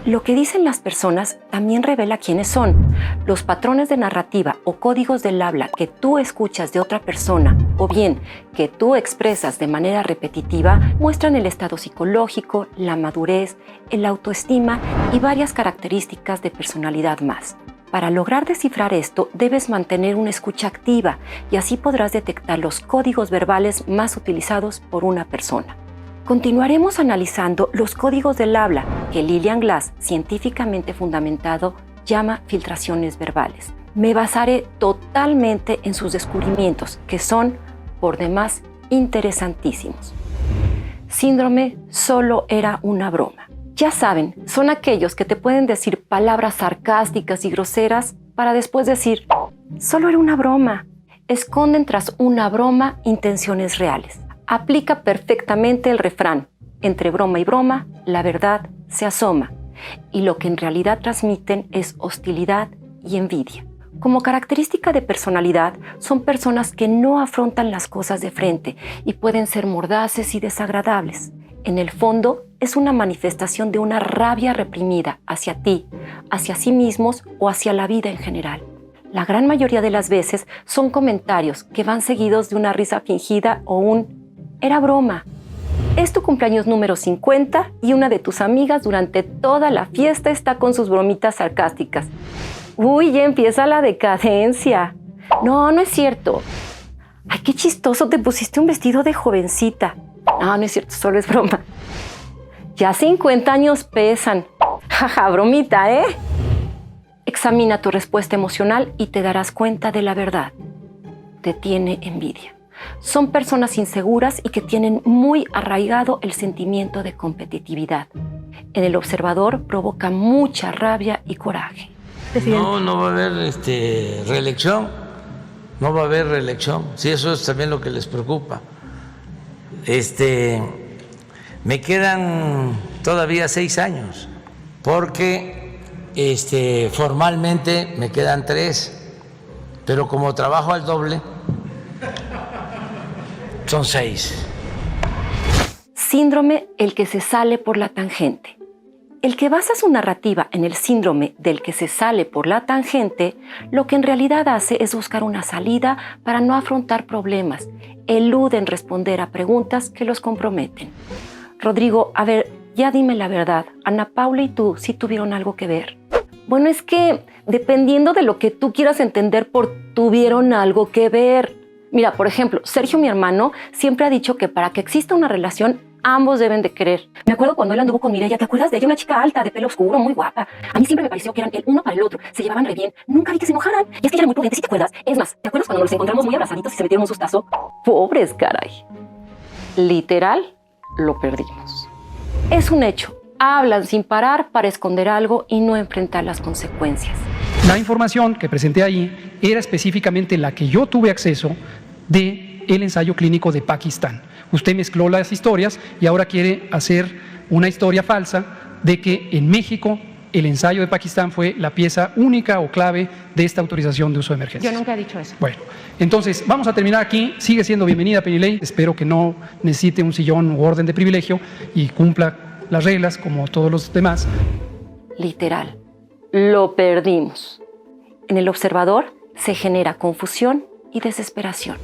Lo que dicen las personas también revela quiénes son. Los patrones de narrativa o códigos del habla que tú escuchas de otra persona o bien que tú expresas de manera repetitiva muestran el estado psicológico, la madurez, el autoestima y varias características de personalidad más. Para lograr descifrar esto, debes mantener una escucha activa y así podrás detectar los códigos verbales más utilizados por una persona. Continuaremos analizando los códigos del habla que Lillian Glass, científicamente fundamentado, llama filtraciones verbales. Me basaré totalmente en sus descubrimientos, que son, por demás, interesantísimos. Síndrome solo era una broma. Ya saben, son aquellos que te pueden decir palabras sarcásticas y groseras para después decir, solo era una broma. Esconden tras una broma intenciones reales. Aplica perfectamente el refrán, entre broma y broma, la verdad se asoma. Y lo que en realidad transmiten es hostilidad y envidia. Como característica de personalidad, son personas que no afrontan las cosas de frente y pueden ser mordaces y desagradables. En el fondo, es una manifestación de una rabia reprimida hacia ti, hacia sí mismos o hacia la vida en general. La gran mayoría de las veces son comentarios que van seguidos de una risa fingida o un «era broma». Es tu cumpleaños número 50 y una de tus amigas durante toda la fiesta está con sus bromitas sarcásticas. ¡Uy, ya empieza la decadencia! No es cierto. ¡Ay, qué chistoso! Te pusiste un vestido de jovencita. No es cierto, solo es broma. Ya 50 años pesan. Jaja, bromita, ¿eh? Examina tu respuesta emocional y te darás cuenta de la verdad. Te tiene envidia. Son personas inseguras y que tienen muy arraigado el sentimiento de competitividad. En el observador provoca mucha rabia y coraje. No va a haber reelección. No va a haber reelección. Sí, eso es también lo que les preocupa. Me quedan todavía 6 años, porque formalmente me quedan 3, pero como trabajo al doble, son 6. Síndrome el que se sale por la tangente. El que basa su narrativa en el síndrome del que se sale por la tangente, lo que en realidad hace es buscar una salida para no afrontar problemas. Eluden responder a preguntas que los comprometen. Rodrigo, a ver, ya dime la verdad. Ana Paula y tú, ¿sí tuvieron algo que ver? Bueno, es que dependiendo de lo que tú quieras entender por tuvieron algo que ver. Mira, por ejemplo, Sergio, mi hermano, siempre ha dicho que para que exista una relación Ambos deben de querer. Me acuerdo cuando él anduvo con Mireya, ¿te acuerdas de ella? Una chica alta, de pelo oscuro, muy guapa. A mí siempre me pareció que eran el uno para el otro. Se llevaban re bien. Nunca vi que se enojaran. Y es que ella era muy prudente, ¿sí te acuerdas? Es más, ¿te acuerdas cuando nos encontramos muy abrazaditos y se metieron un sustazo? Pobres, caray. Literal, lo perdimos. Es un hecho. Hablan sin parar para esconder algo y no enfrentar las consecuencias. La información que presenté ahí era específicamente la que yo tuve acceso del ensayo clínico de Pakistán. Usted mezcló las historias y ahora quiere hacer una historia falsa de que en México el ensayo de Pakistán fue la pieza única o clave de esta autorización de uso de emergencia. Yo nunca he dicho eso. Bueno, entonces vamos a terminar aquí. Sigue siendo bienvenida, Penilei. Espero que no necesite un sillón u orden de privilegio y cumpla las reglas como todos los demás. Literal, lo perdimos. En el observador se genera confusión y desesperación.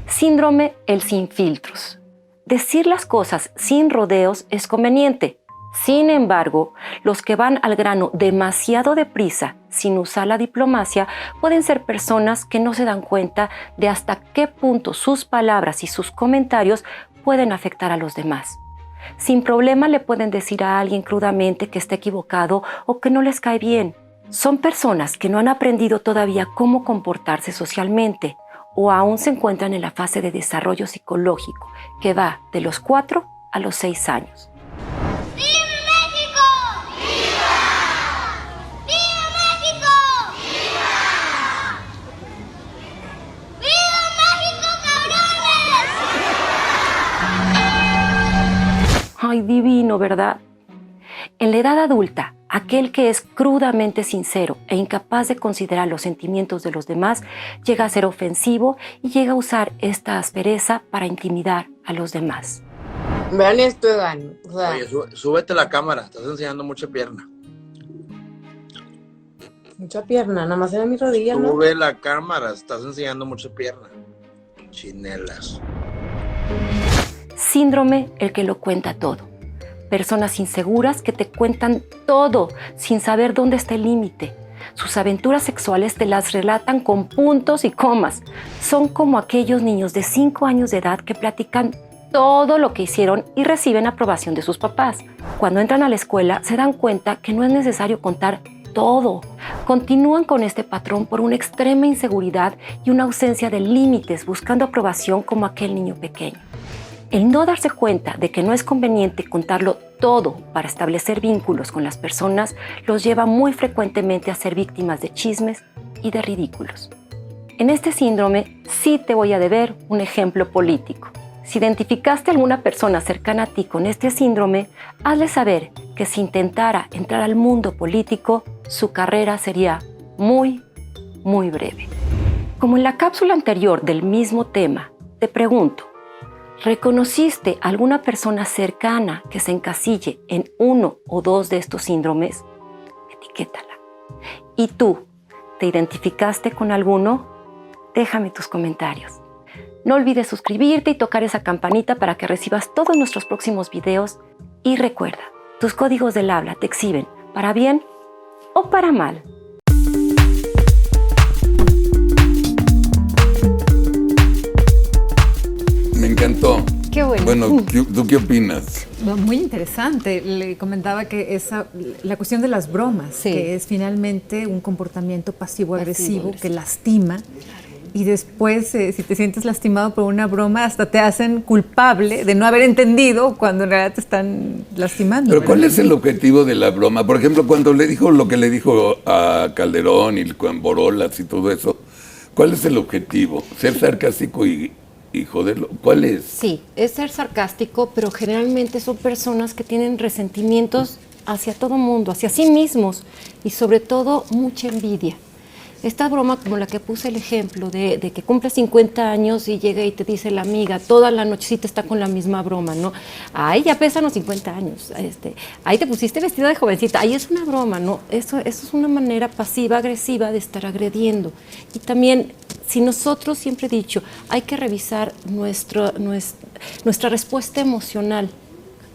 Síndrome el sin filtros. Decir las cosas sin rodeos es conveniente. Sin embargo, los que van al grano demasiado deprisa, sin usar la diplomacia, pueden ser personas que no se dan cuenta de hasta qué punto sus palabras y sus comentarios pueden afectar a los demás. Sin problema le pueden decir a alguien crudamente que está equivocado o que no les cae bien. Son personas que no han aprendido todavía cómo comportarse socialmente o aún se encuentran en la fase de desarrollo psicológico, que va de los 4 a los 6 años. ¡Viva México! ¡Viva! ¡Viva México! ¡Viva! ¡Viva México, cabrones! Ay, divino, ¿verdad? En la edad adulta, aquel que es crudamente sincero e incapaz de considerar los sentimientos de los demás llega a ser ofensivo y llega a usar esta aspereza para intimidar a los demás. Vean esto, Egan. O sea, oye, súbete la cámara, estás enseñando mucha pierna. mucha pierna, nada más era mi rodilla, ¿no? Sube la cámara, estás enseñando mucha pierna. Chinelas. Síndrome el que lo cuenta todo. Personas inseguras que te cuentan todo sin saber dónde está el límite. Sus aventuras sexuales te las relatan con puntos y comas. Son como aquellos niños de 5 años de edad que platican todo lo que hicieron y reciben aprobación de sus papás. Cuando entran a la escuela se dan cuenta que no es necesario contar todo. Continúan con este patrón por una extrema inseguridad y una ausencia de límites, buscando aprobación como aquel niño pequeño. El no darse cuenta de que no es conveniente contarlo todo para establecer vínculos con las personas los lleva muy frecuentemente a ser víctimas de chismes y de ridículos. En este síndrome sí te voy a deber un ejemplo político. Si identificaste a alguna persona cercana a ti con este síndrome, hazle saber que si intentara entrar al mundo político, su carrera sería muy, muy breve. Como en la cápsula anterior del mismo tema, te pregunto, ¿reconociste a alguna persona cercana que se encasille en uno o dos de estos síndromes? Etiquétala. ¿Y tú, te identificaste con alguno? Déjame tus comentarios. No olvides suscribirte y tocar esa campanita para que recibas todos nuestros próximos videos. Y recuerda, tus códigos del habla te exhiben para bien o para mal. Me encantó. Qué bueno. Bueno, ¿tú qué opinas? Muy interesante. Le comentaba que la cuestión de las bromas, Sí. que es finalmente un comportamiento pasivo-agresivo que lastima. Y después, si te sientes lastimado por una broma, hasta te hacen culpable de no haber entendido cuando en realidad te están lastimando. Pero ¿verdad? ¿cuál es el objetivo de la broma? Por ejemplo, cuando le dijo lo que le dijo a Calderón y con Borolas y todo eso, ¿cuál es el objetivo? ¿Ser sarcástico y joderlo? ¿Cuál es? Sí, es ser sarcástico, pero generalmente son personas que tienen resentimientos hacia todo mundo, hacia sí mismos y sobre todo mucha envidia. Esta broma como la que puse el ejemplo de que cumple 50 años y llega y te dice la amiga, toda la nochecita está con la misma broma, ¿no? Ay, ya pesan los 50 años, ahí te pusiste vestida de jovencita, ahí es una broma, ¿no? Eso es una manera pasiva-agresiva de estar agrediendo. Y también, si nosotros, siempre he dicho, hay que revisar nuestra respuesta emocional,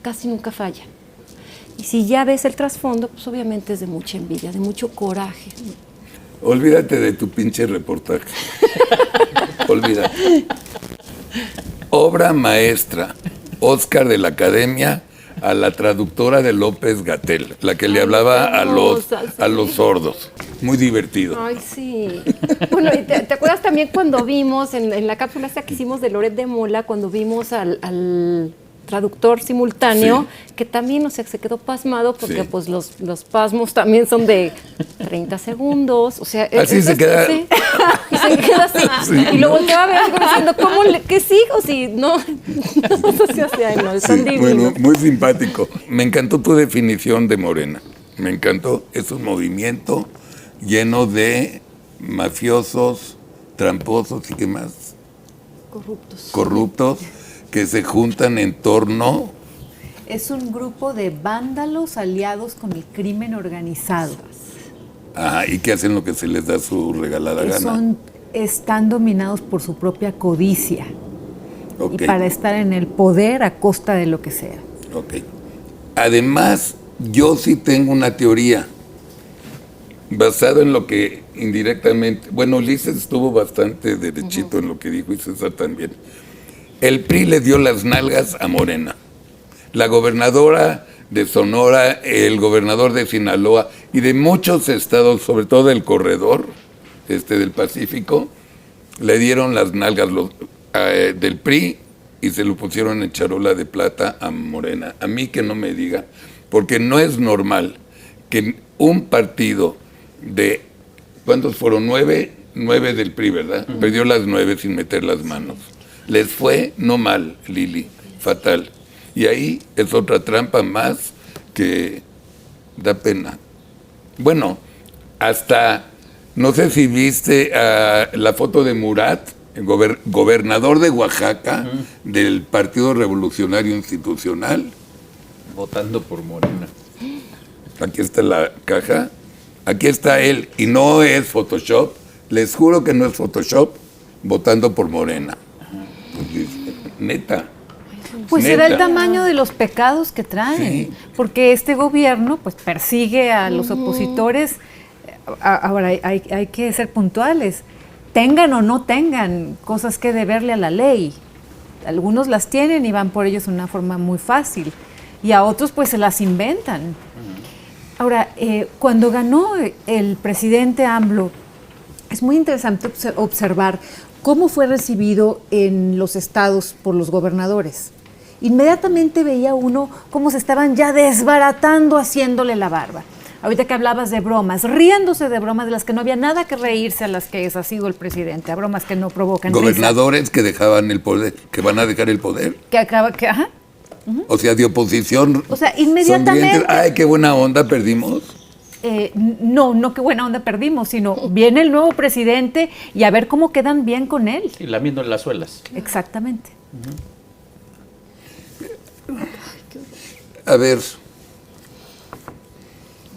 casi nunca falla. Y si ya ves el trasfondo, pues obviamente es de mucha envidia, de mucho coraje, ¿no? Olvídate de tu pinche reportaje. Olvídate. Obra maestra. Oscar de la Academia a la traductora de López-Gatell, la que le hablaba a los sordos. Muy divertido. Ay, sí. Bueno, y te acuerdas también cuando vimos en la cápsula esta que hicimos de Loret de Mola, cuando vimos al traductor simultáneo, que también, o sea, se quedó pasmado porque pues los pasmos también son de 30 segundos, o sea... Así se queda. Sí. Y se queda así. Sí, y lo volteaba a ver como diciendo, ¿qué sigo? Si no, no, están divinos. Bueno, muy simpático. Me encantó tu definición de Morena. Me encantó. Es un movimiento lleno de mafiosos, tramposos y qué más. Corruptos que se juntan en torno. Es un grupo de vándalos aliados con el crimen organizado. Y que hacen lo que se les da su regalada gana. Están dominados por su propia codicia. Okay. Y para estar en el poder a costa de lo que sea. Ok. Además, yo sí tengo una teoría basado en lo que indirectamente... Bueno, Ulises estuvo bastante derechito en lo que dijo y César también. El PRI le dio las nalgas a Morena. La gobernadora de Sonora, el gobernador de Sinaloa y de muchos estados, sobre todo del corredor del Pacífico, le dieron las nalgas del PRI y se lo pusieron en charola de plata a Morena. A mí que no me diga, porque no es normal que un partido de... ¿Cuántos fueron? 9 del PRI, ¿verdad? Perdió las 9 sin meter las manos. Les fue no mal, Lili, fatal. Y ahí es otra trampa más que da pena. Bueno, hasta, no sé si viste la foto de Murat, el gobernador de Oaxaca, del Partido Revolucionario Institucional. Votando por Morena. Aquí está la caja, aquí está él, y no es Photoshop, les juro que no es Photoshop, votando por Morena. Neta. Pues será el tamaño de los pecados que traen, porque este gobierno pues persigue a los opositores. Ahora hay que ser puntuales, tengan o no tengan cosas que deberle a la ley. Algunos las tienen y van por ellos de una forma muy fácil, y a otros pues se las inventan. Ahora, cuando ganó el presidente AMLO, es muy interesante observar cómo fue recibido en los estados por los gobernadores. Inmediatamente veía uno cómo se estaban ya desbaratando haciéndole la barba. Ahorita que hablabas de bromas, riéndose de bromas de las que no había nada que reírse, a las que ha sido el presidente, a bromas que no provocan Gobernadores risa. Que dejaban el poder, que van a dejar el poder. Ajá. O sea, de oposición. O sea, inmediatamente. Ay, qué buena onda perdimos. No qué buena onda perdimos, sino viene el nuevo presidente y a ver cómo quedan bien con él. Y lamiendo las suelas. Exactamente. A ver,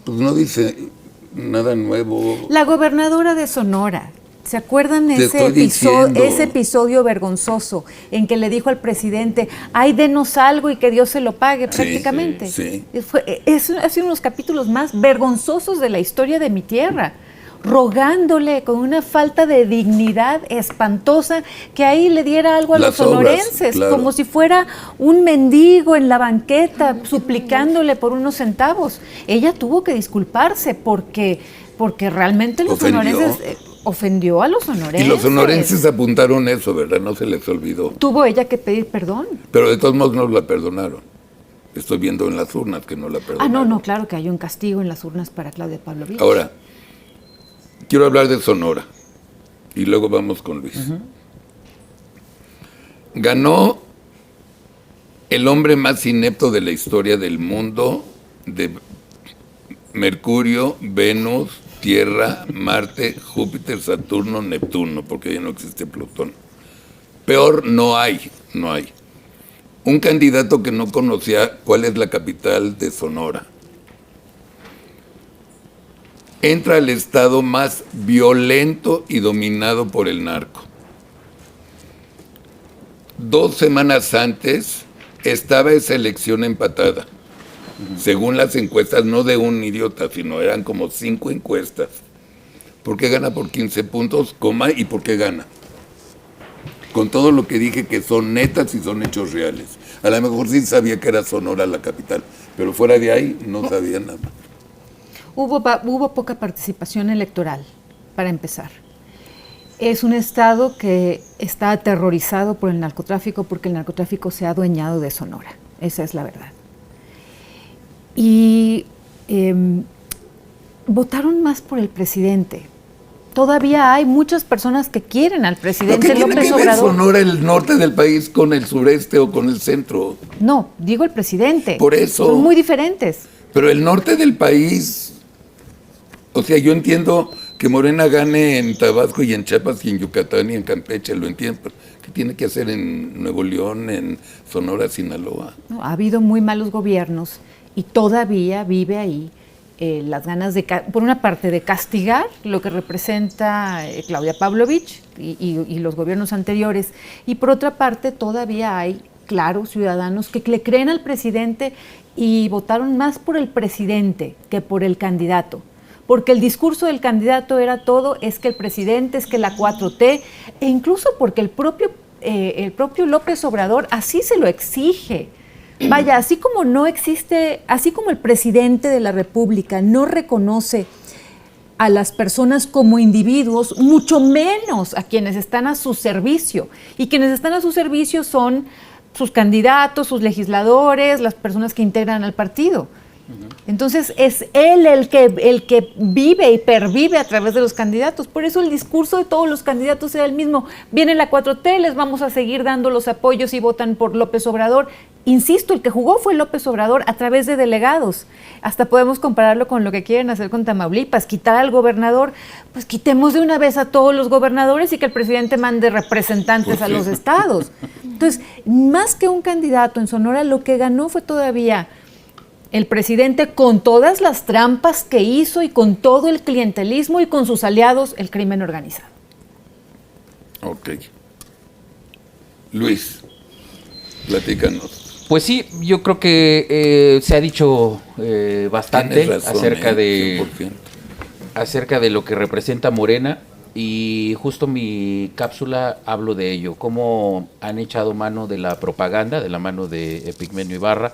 pues no dice nada nuevo. La gobernadora de Sonora, ¿se acuerdan ese episodio vergonzoso en que le dijo al presidente, ay, denos algo y que Dios se lo pague prácticamente? Sí. Ha sido uno de los capítulos más vergonzosos de la historia de mi tierra, rogándole con una falta de dignidad espantosa que ahí le diera algo a los sonorenses, claro, como si fuera un mendigo en la banqueta suplicándole por unos centavos. Ella tuvo que disculparse porque realmente los sonorenses... ofendió a los sonorenses. Y los sonorenses apuntaron eso, ¿verdad? No se les olvidó. Tuvo ella que pedir perdón. Pero de todos modos no la perdonaron. Estoy viendo en las urnas que no la perdonaron. No, claro que hay un castigo en las urnas para Claudia Pavlovich. Ahora, quiero hablar de Sonora y luego vamos con Luis. Ganó el hombre más inepto de la historia del mundo, de Mercurio, Venus, Tierra, Marte, Júpiter, Saturno, Neptuno, porque ya no existe Plutón. Peor no hay. Un candidato que no conocía cuál es la capital de Sonora. Entra al estado más violento y dominado por el narco. 2 semanas antes estaba esa elección empatada. Según las encuestas, no de un idiota, sino eran como 5 encuestas. ¿Por qué gana por 15 puntos, ¿Y por qué gana? con todo lo que dije que son netas y son hechos reales. A lo mejor sí sabía que era Sonora la capital, pero fuera de ahí no sabía nada. Hubo poca participación electoral, para empezar. Es un estado que está aterrorizado por el narcotráfico porque el narcotráfico se ha adueñado de Sonora. Esa es la verdad. Y votaron más por el presidente. Todavía hay muchas personas que quieren al presidente López ¿Tiene que ver Obrador. Sonora, el norte del país, con el sureste o con el centro? No, digo el presidente. Por eso. Son muy diferentes. Pero el norte del país, o sea, yo entiendo que Morena gane en Tabasco y en Chiapas y en Yucatán y en Campeche, lo entiendo. Pero ¿qué tiene que hacer en Nuevo León, en Sonora, Sinaloa? No, ha habido muy malos gobiernos y todavía vive ahí las ganas de, por una parte, de castigar lo que representa Claudia Pavlovich y los gobiernos anteriores, y por otra parte todavía hay, claro, ciudadanos que le creen al presidente y votaron más por el presidente que por el candidato, porque el discurso del candidato era todo, es que el presidente, es que la 4T, e incluso porque el propio López Obrador así se lo exige. Vaya, así como no existe, así como el presidente de la República no reconoce a las personas como individuos, mucho menos a quienes están a su servicio. Y quienes están a su servicio son sus candidatos, sus legisladores, las personas que integran al partido. Entonces es él el que vive y pervive a través de los candidatos. Por eso el discurso de todos los candidatos era el mismo. Viene la 4T, les vamos a seguir dando los apoyos y votan por López Obrador. Insisto, el que jugó fue López Obrador a través de delegados. Hasta podemos compararlo con lo que quieren hacer con Tamaulipas, quitar al gobernador. Pues quitemos de una vez a todos los gobernadores y que el presidente mande representantes a los estados. Entonces, más que un candidato en Sonora, lo que ganó fue todavía el presidente, con todas las trampas que hizo y con todo el clientelismo y con sus aliados, el crimen organizado. Ok. Luis, platícanos. Pues sí, yo creo que se ha dicho bastante razón, acerca de lo que representa Morena, y justo mi cápsula hablo de ello, cómo han echado mano de la propaganda, de la mano de Epigmenio Ibarra,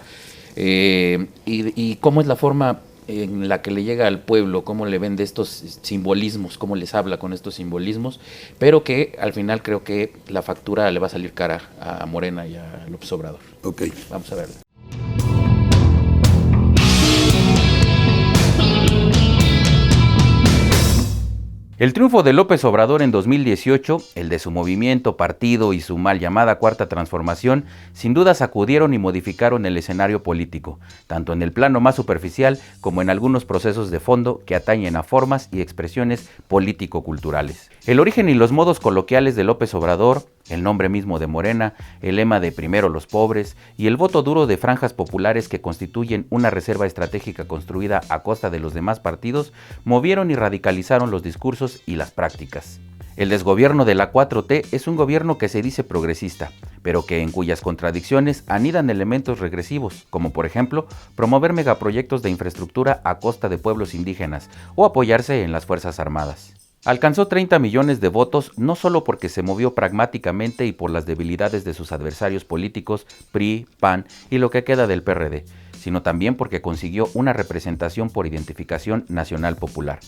y cómo es la forma en la que le llega al pueblo, cómo le vende estos simbolismos, cómo les habla con estos simbolismos, pero que al final creo que la factura le va a salir cara a Morena y a López Obrador. Ok. Vamos a verla. El triunfo de López Obrador en 2018, el de su movimiento, partido y su mal llamada Cuarta Transformación, sin duda sacudieron y modificaron el escenario político, tanto en el plano más superficial como en algunos procesos de fondo que atañen a formas y expresiones político-culturales. El origen y los modos coloquiales de López Obrador, el nombre mismo de Morena, el lema de primero los pobres y el voto duro de franjas populares que constituyen una reserva estratégica construida a costa de los demás partidos, movieron y radicalizaron los discursos y las prácticas. El desgobierno de la 4T es un gobierno que se dice progresista, pero que en cuyas contradicciones anidan elementos regresivos, como por ejemplo, promover megaproyectos de infraestructura a costa de pueblos indígenas o apoyarse en las Fuerzas Armadas. Alcanzó 30 millones de votos no solo porque se movió pragmáticamente y por las debilidades de sus adversarios políticos, PRI, PAN y lo que queda del PRD, sino también porque consiguió una representación por identificación nacional popular.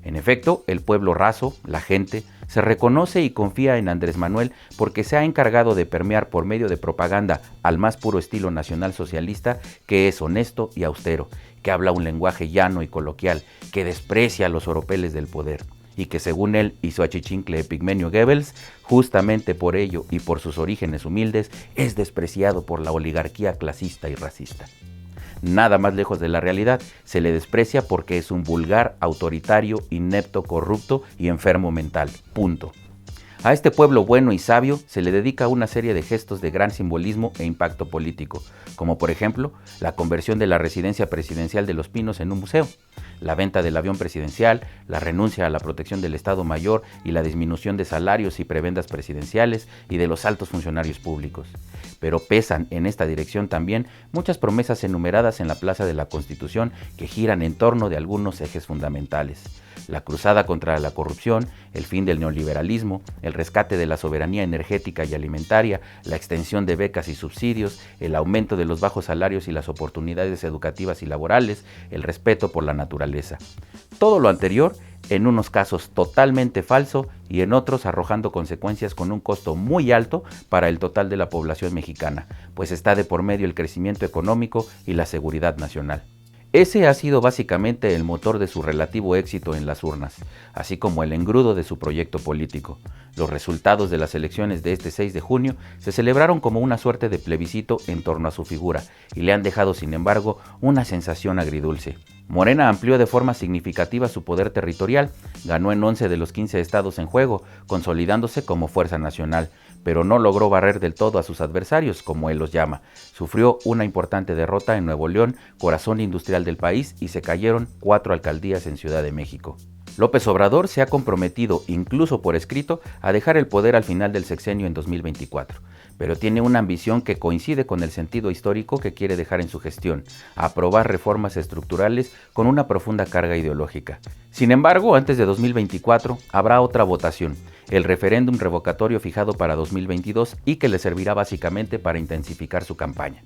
En efecto, el pueblo raso, la gente, se reconoce y confía en Andrés Manuel porque se ha encargado de permear por medio de propaganda al más puro estilo nacionalsocialista, que es honesto y austero, que habla un lenguaje llano y coloquial, que desprecia a los oropeles del poder, y que según él y su achichincle Epigmenio Goebbels, justamente por ello y por sus orígenes humildes, es despreciado por la oligarquía clasista y racista. Nada más lejos de la realidad, se le desprecia porque es un vulgar, autoritario, inepto, corrupto y enfermo mental. Punto. A este pueblo bueno y sabio se le dedica una serie de gestos de gran simbolismo e impacto político, como por ejemplo la conversión de la residencia presidencial de Los Pinos en un museo, la venta del avión presidencial, la renuncia a la protección del Estado Mayor y la disminución de salarios y prebendas presidenciales y de los altos funcionarios públicos. Pero pesan en esta dirección también muchas promesas enumeradas en la Plaza de la Constitución que giran en torno de algunos ejes fundamentales. La cruzada contra la corrupción, el fin del neoliberalismo, el rescate de la soberanía energética y alimentaria, la extensión de becas y subsidios, el aumento de los bajos salarios y las oportunidades educativas y laborales, el respeto por la naturaleza. Todo lo anterior, en unos casos totalmente falso y en otros arrojando consecuencias con un costo muy alto para el total de la población mexicana, pues está de por medio el crecimiento económico y la seguridad nacional. Ese ha sido básicamente el motor de su relativo éxito en las urnas, así como el engrudo de su proyecto político. Los resultados de las elecciones de este 6 de junio se celebraron como una suerte de plebiscito en torno a su figura y le han dejado, sin embargo, una sensación agridulce. Morena amplió de forma significativa su poder territorial, ganó en 11 de los 15 estados en juego, consolidándose como fuerza nacional, pero no logró barrer del todo a sus adversarios, como él los llama. Sufrió una importante derrota en Nuevo León, corazón industrial del país, y se cayeron 4 alcaldías en Ciudad de México. López Obrador se ha comprometido, incluso por escrito, a dejar el poder al final del sexenio en 2024, pero tiene una ambición que coincide con el sentido histórico que quiere dejar en su gestión: aprobar reformas estructurales con una profunda carga ideológica. Sin embargo, antes de 2024 habrá otra votación, el referéndum revocatorio fijado para 2022 y que le servirá básicamente para intensificar su campaña.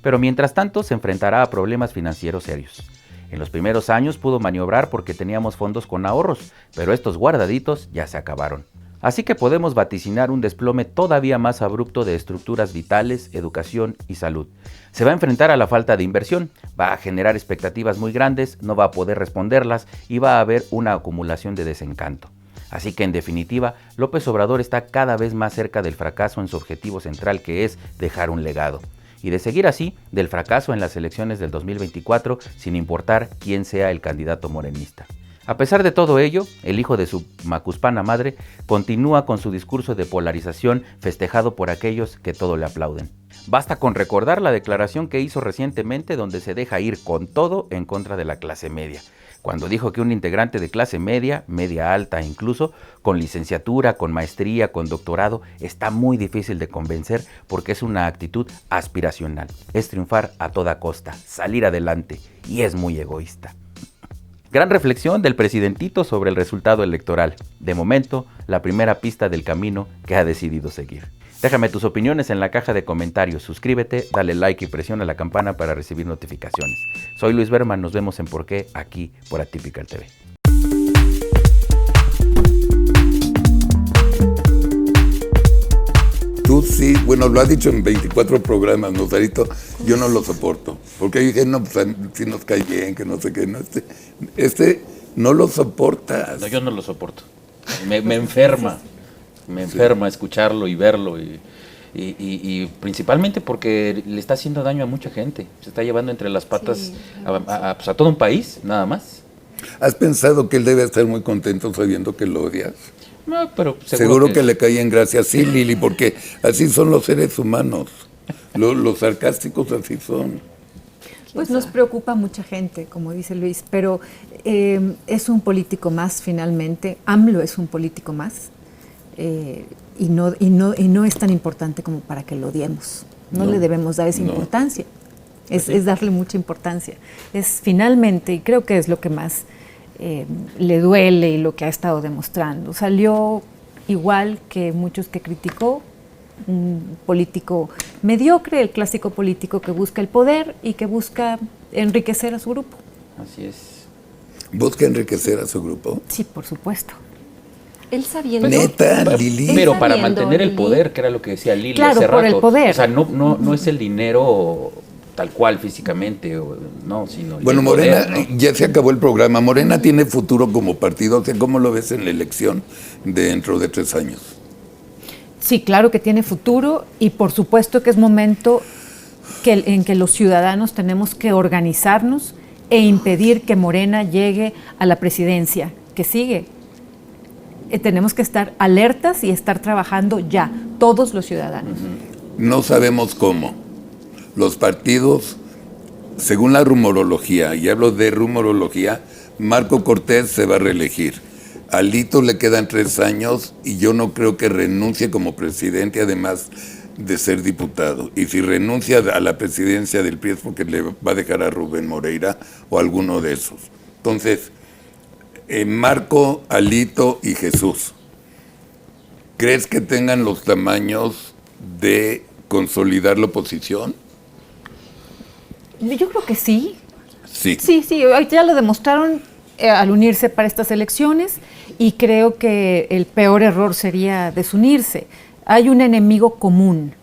Pero mientras tanto se enfrentará a problemas financieros serios. En los primeros años pudo maniobrar porque teníamos fondos con ahorros, pero estos guardaditos ya se acabaron. Así que podemos vaticinar un desplome todavía más abrupto de estructuras vitales, educación y salud. Se va a enfrentar a la falta de inversión, va a generar expectativas muy grandes, no va a poder responderlas y va a haber una acumulación de desencanto. Así que en definitiva, López Obrador está cada vez más cerca del fracaso en su objetivo central, que es dejar un legado. Y de seguir así, del fracaso en las elecciones del 2024, sin importar quién sea el candidato morenista. A pesar de todo ello, el hijo de su macuspana madre continúa con su discurso de polarización festejado por aquellos que todo le aplauden. Basta con recordar la declaración que hizo recientemente donde se deja ir con todo en contra de la clase media, cuando dijo que un integrante de clase media, media alta incluso, con licenciatura, con maestría, con doctorado, está muy difícil de convencer porque es una actitud aspiracional. Es triunfar a toda costa, salir adelante, y es muy egoísta. Gran reflexión del presidentito sobre el resultado electoral. De momento, la primera pista del camino que ha decidido seguir. Déjame tus opiniones en la caja de comentarios, suscríbete, dale like y presiona la campana para recibir notificaciones. Soy Luis Berman, nos vemos en Por qué, aquí por Atypical TV. Tú sí, bueno, lo has dicho en 24 programas, Nosarito, yo no lo soporto. Porque dije, no, pues si nos cae bien, que no sé qué, no, este no lo soportas. No, yo no lo soporto. Me enferma. Me enferma escucharlo y verlo y principalmente porque le está haciendo daño a mucha gente. Se está llevando entre las patas pues a todo un país, nada más. ¿Has pensado que él debe estar muy contento sabiendo que lo odias? No, pero seguro que le cae en gracia. Sí, Lili, porque así son los seres humanos. Los sarcásticos así son. Pues nos preocupa mucha gente, como dice Luis, pero es un político más finalmente. AMLO es un político más. Y no es tan importante como para que lo odiemos. No le debemos dar esa importancia. Es darle mucha importancia. Es finalmente, y creo que es lo que más le duele y lo que ha estado demostrando. Salió igual que muchos que criticó, un político mediocre, el clásico político que busca el poder y que busca enriquecer a su grupo. Así es. ¿Busca enriquecer a su grupo? Sí, por supuesto. Él sabiendo. Neta, Lili. Pero para mantener el poder, que era lo que decía Lili claro, hace rato. por el poder. O sea, no es el dinero tal cual físicamente, no, sino bueno, el Morena, poder, ¿no? Ya se acabó el programa. Morena tiene futuro como partido. O sea, ¿cómo lo ves en la elección dentro de 3 años? Sí, claro que tiene futuro y por supuesto que es momento en que los ciudadanos tenemos que organizarnos e impedir que Morena llegue a la presidencia que sigue. Tenemos que estar alertas y estar trabajando ya, todos los ciudadanos. No sabemos cómo. Los partidos, según la rumorología, y hablo de rumorología, Marco Cortés se va a reelegir. A Alito le quedan 3 años y yo no creo que renuncie como presidente, además de ser diputado. Y si renuncia a la presidencia del PRI es porque le va a dejar a Rubén Moreira o alguno de esos. Entonces, Marco, Alito y Jesús, ¿crees que tengan los tamaños de consolidar la oposición? Yo creo que sí. Sí. Sí, ya lo demostraron al unirse para estas elecciones y creo que el peor error sería desunirse. Hay un enemigo común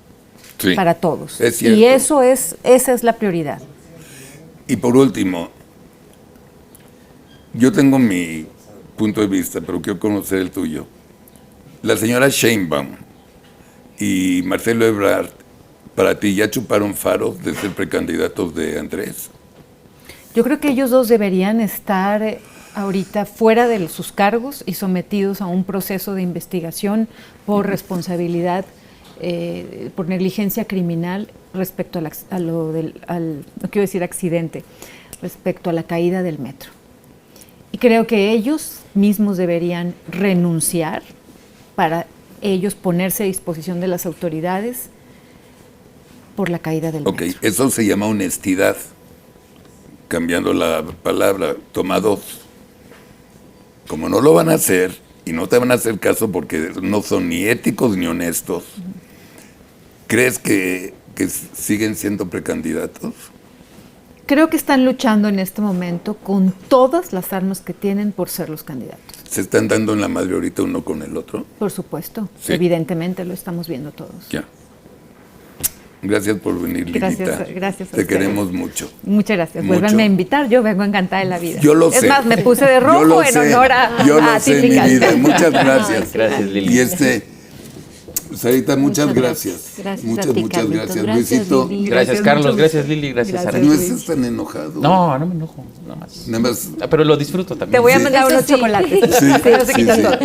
para todos. Es cierto. Y esa es la prioridad. Y por último, yo tengo mi punto de vista, pero quiero conocer el tuyo. La señora Sheinbaum y Marcelo Ebrard, para ti, ¿ya chuparon faros de ser precandidatos de Andrés? Yo creo que ellos dos deberían estar ahorita fuera de sus cargos y sometidos a un proceso de investigación por responsabilidad, por negligencia criminal respecto no quiero decir accidente, respecto a la caída del metro. Y creo que ellos mismos deberían renunciar para ellos ponerse a disposición de las autoridades por la caída del metro. Ok, eso se llama honestidad. Cambiando la palabra, toma 2. Como no lo van a hacer y no te van a hacer caso porque no son ni éticos ni honestos, ¿crees que siguen siendo precandidatos? Creo que están luchando en este momento con todas las armas que tienen por ser los candidatos. ¿Se están dando en la madre ahorita uno con el otro? Por supuesto, Sí. Evidentemente lo estamos viendo todos. Ya. Gracias por venir, Lilita. Gracias a Te ustedes. queremos mucho. Muchas gracias. Mucho. Vuélvanme a invitar, yo vengo encantada de la vida. Yo lo sé. Es más, me puse de Yo rojo lo en sé. honor a Yo lo sé, mi Típica. vida. Muchas gracias. Gracias, Lili. Y Sarita, muchas gracias. Gracias muchas, a ti, muchas Carlitos. gracias. Gracias, Luisito, Lili. Gracias, Carlos. Gracias, Lili. Gracias, Sara. no estés tan enojado. No me enojo. Nada más. Nada más. Pero lo disfruto también. Te voy a Sí. mandar unos chocolates. Sí, No se sí, quitan sí. todo.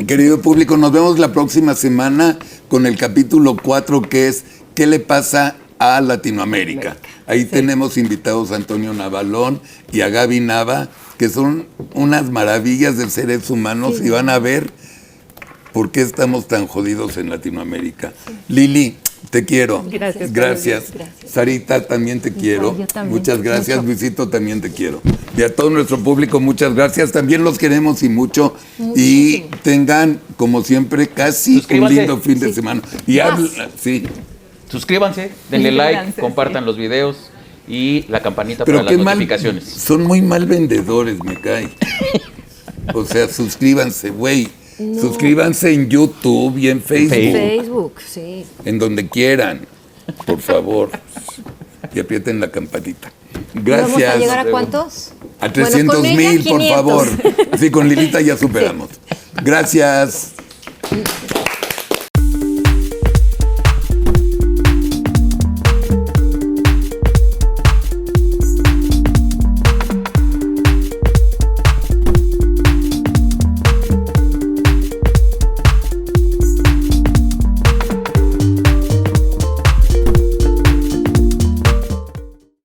Querido público, nos vemos la próxima semana con el capítulo 4, que es ¿qué le pasa a Latinoamérica? Ahí tenemos invitados a Antonio Navalón y a Gaby Nava, que son unas maravillas de seres humanos y van a ver por qué estamos tan jodidos en Latinoamérica. Lili, te quiero. Gracias. Gracias. Sarita, también te quiero. yo también. Muchas gracias. Mucho. Luisito, también te quiero. Y a todo nuestro público, muchas gracias. También los queremos y mucho. Y tengan, como siempre, casi un Suscríbanse. lindo fin de semana. Y sí. Suscríbanse, denle like, compartan los videos y la campanita Pero para qué las mal, notificaciones. son muy mal vendedores, me cae. O sea, suscríbanse, güey. Suscríbanse en YouTube y en Facebook. Facebook, sí. En donde quieran, por favor. Y aprieten la campanita. ¿Vamos Gracias. a llegar a cuántos? A Bueno, 300,000, con ella, por 500. favor. Sí, con Lilita ya superamos. Gracias.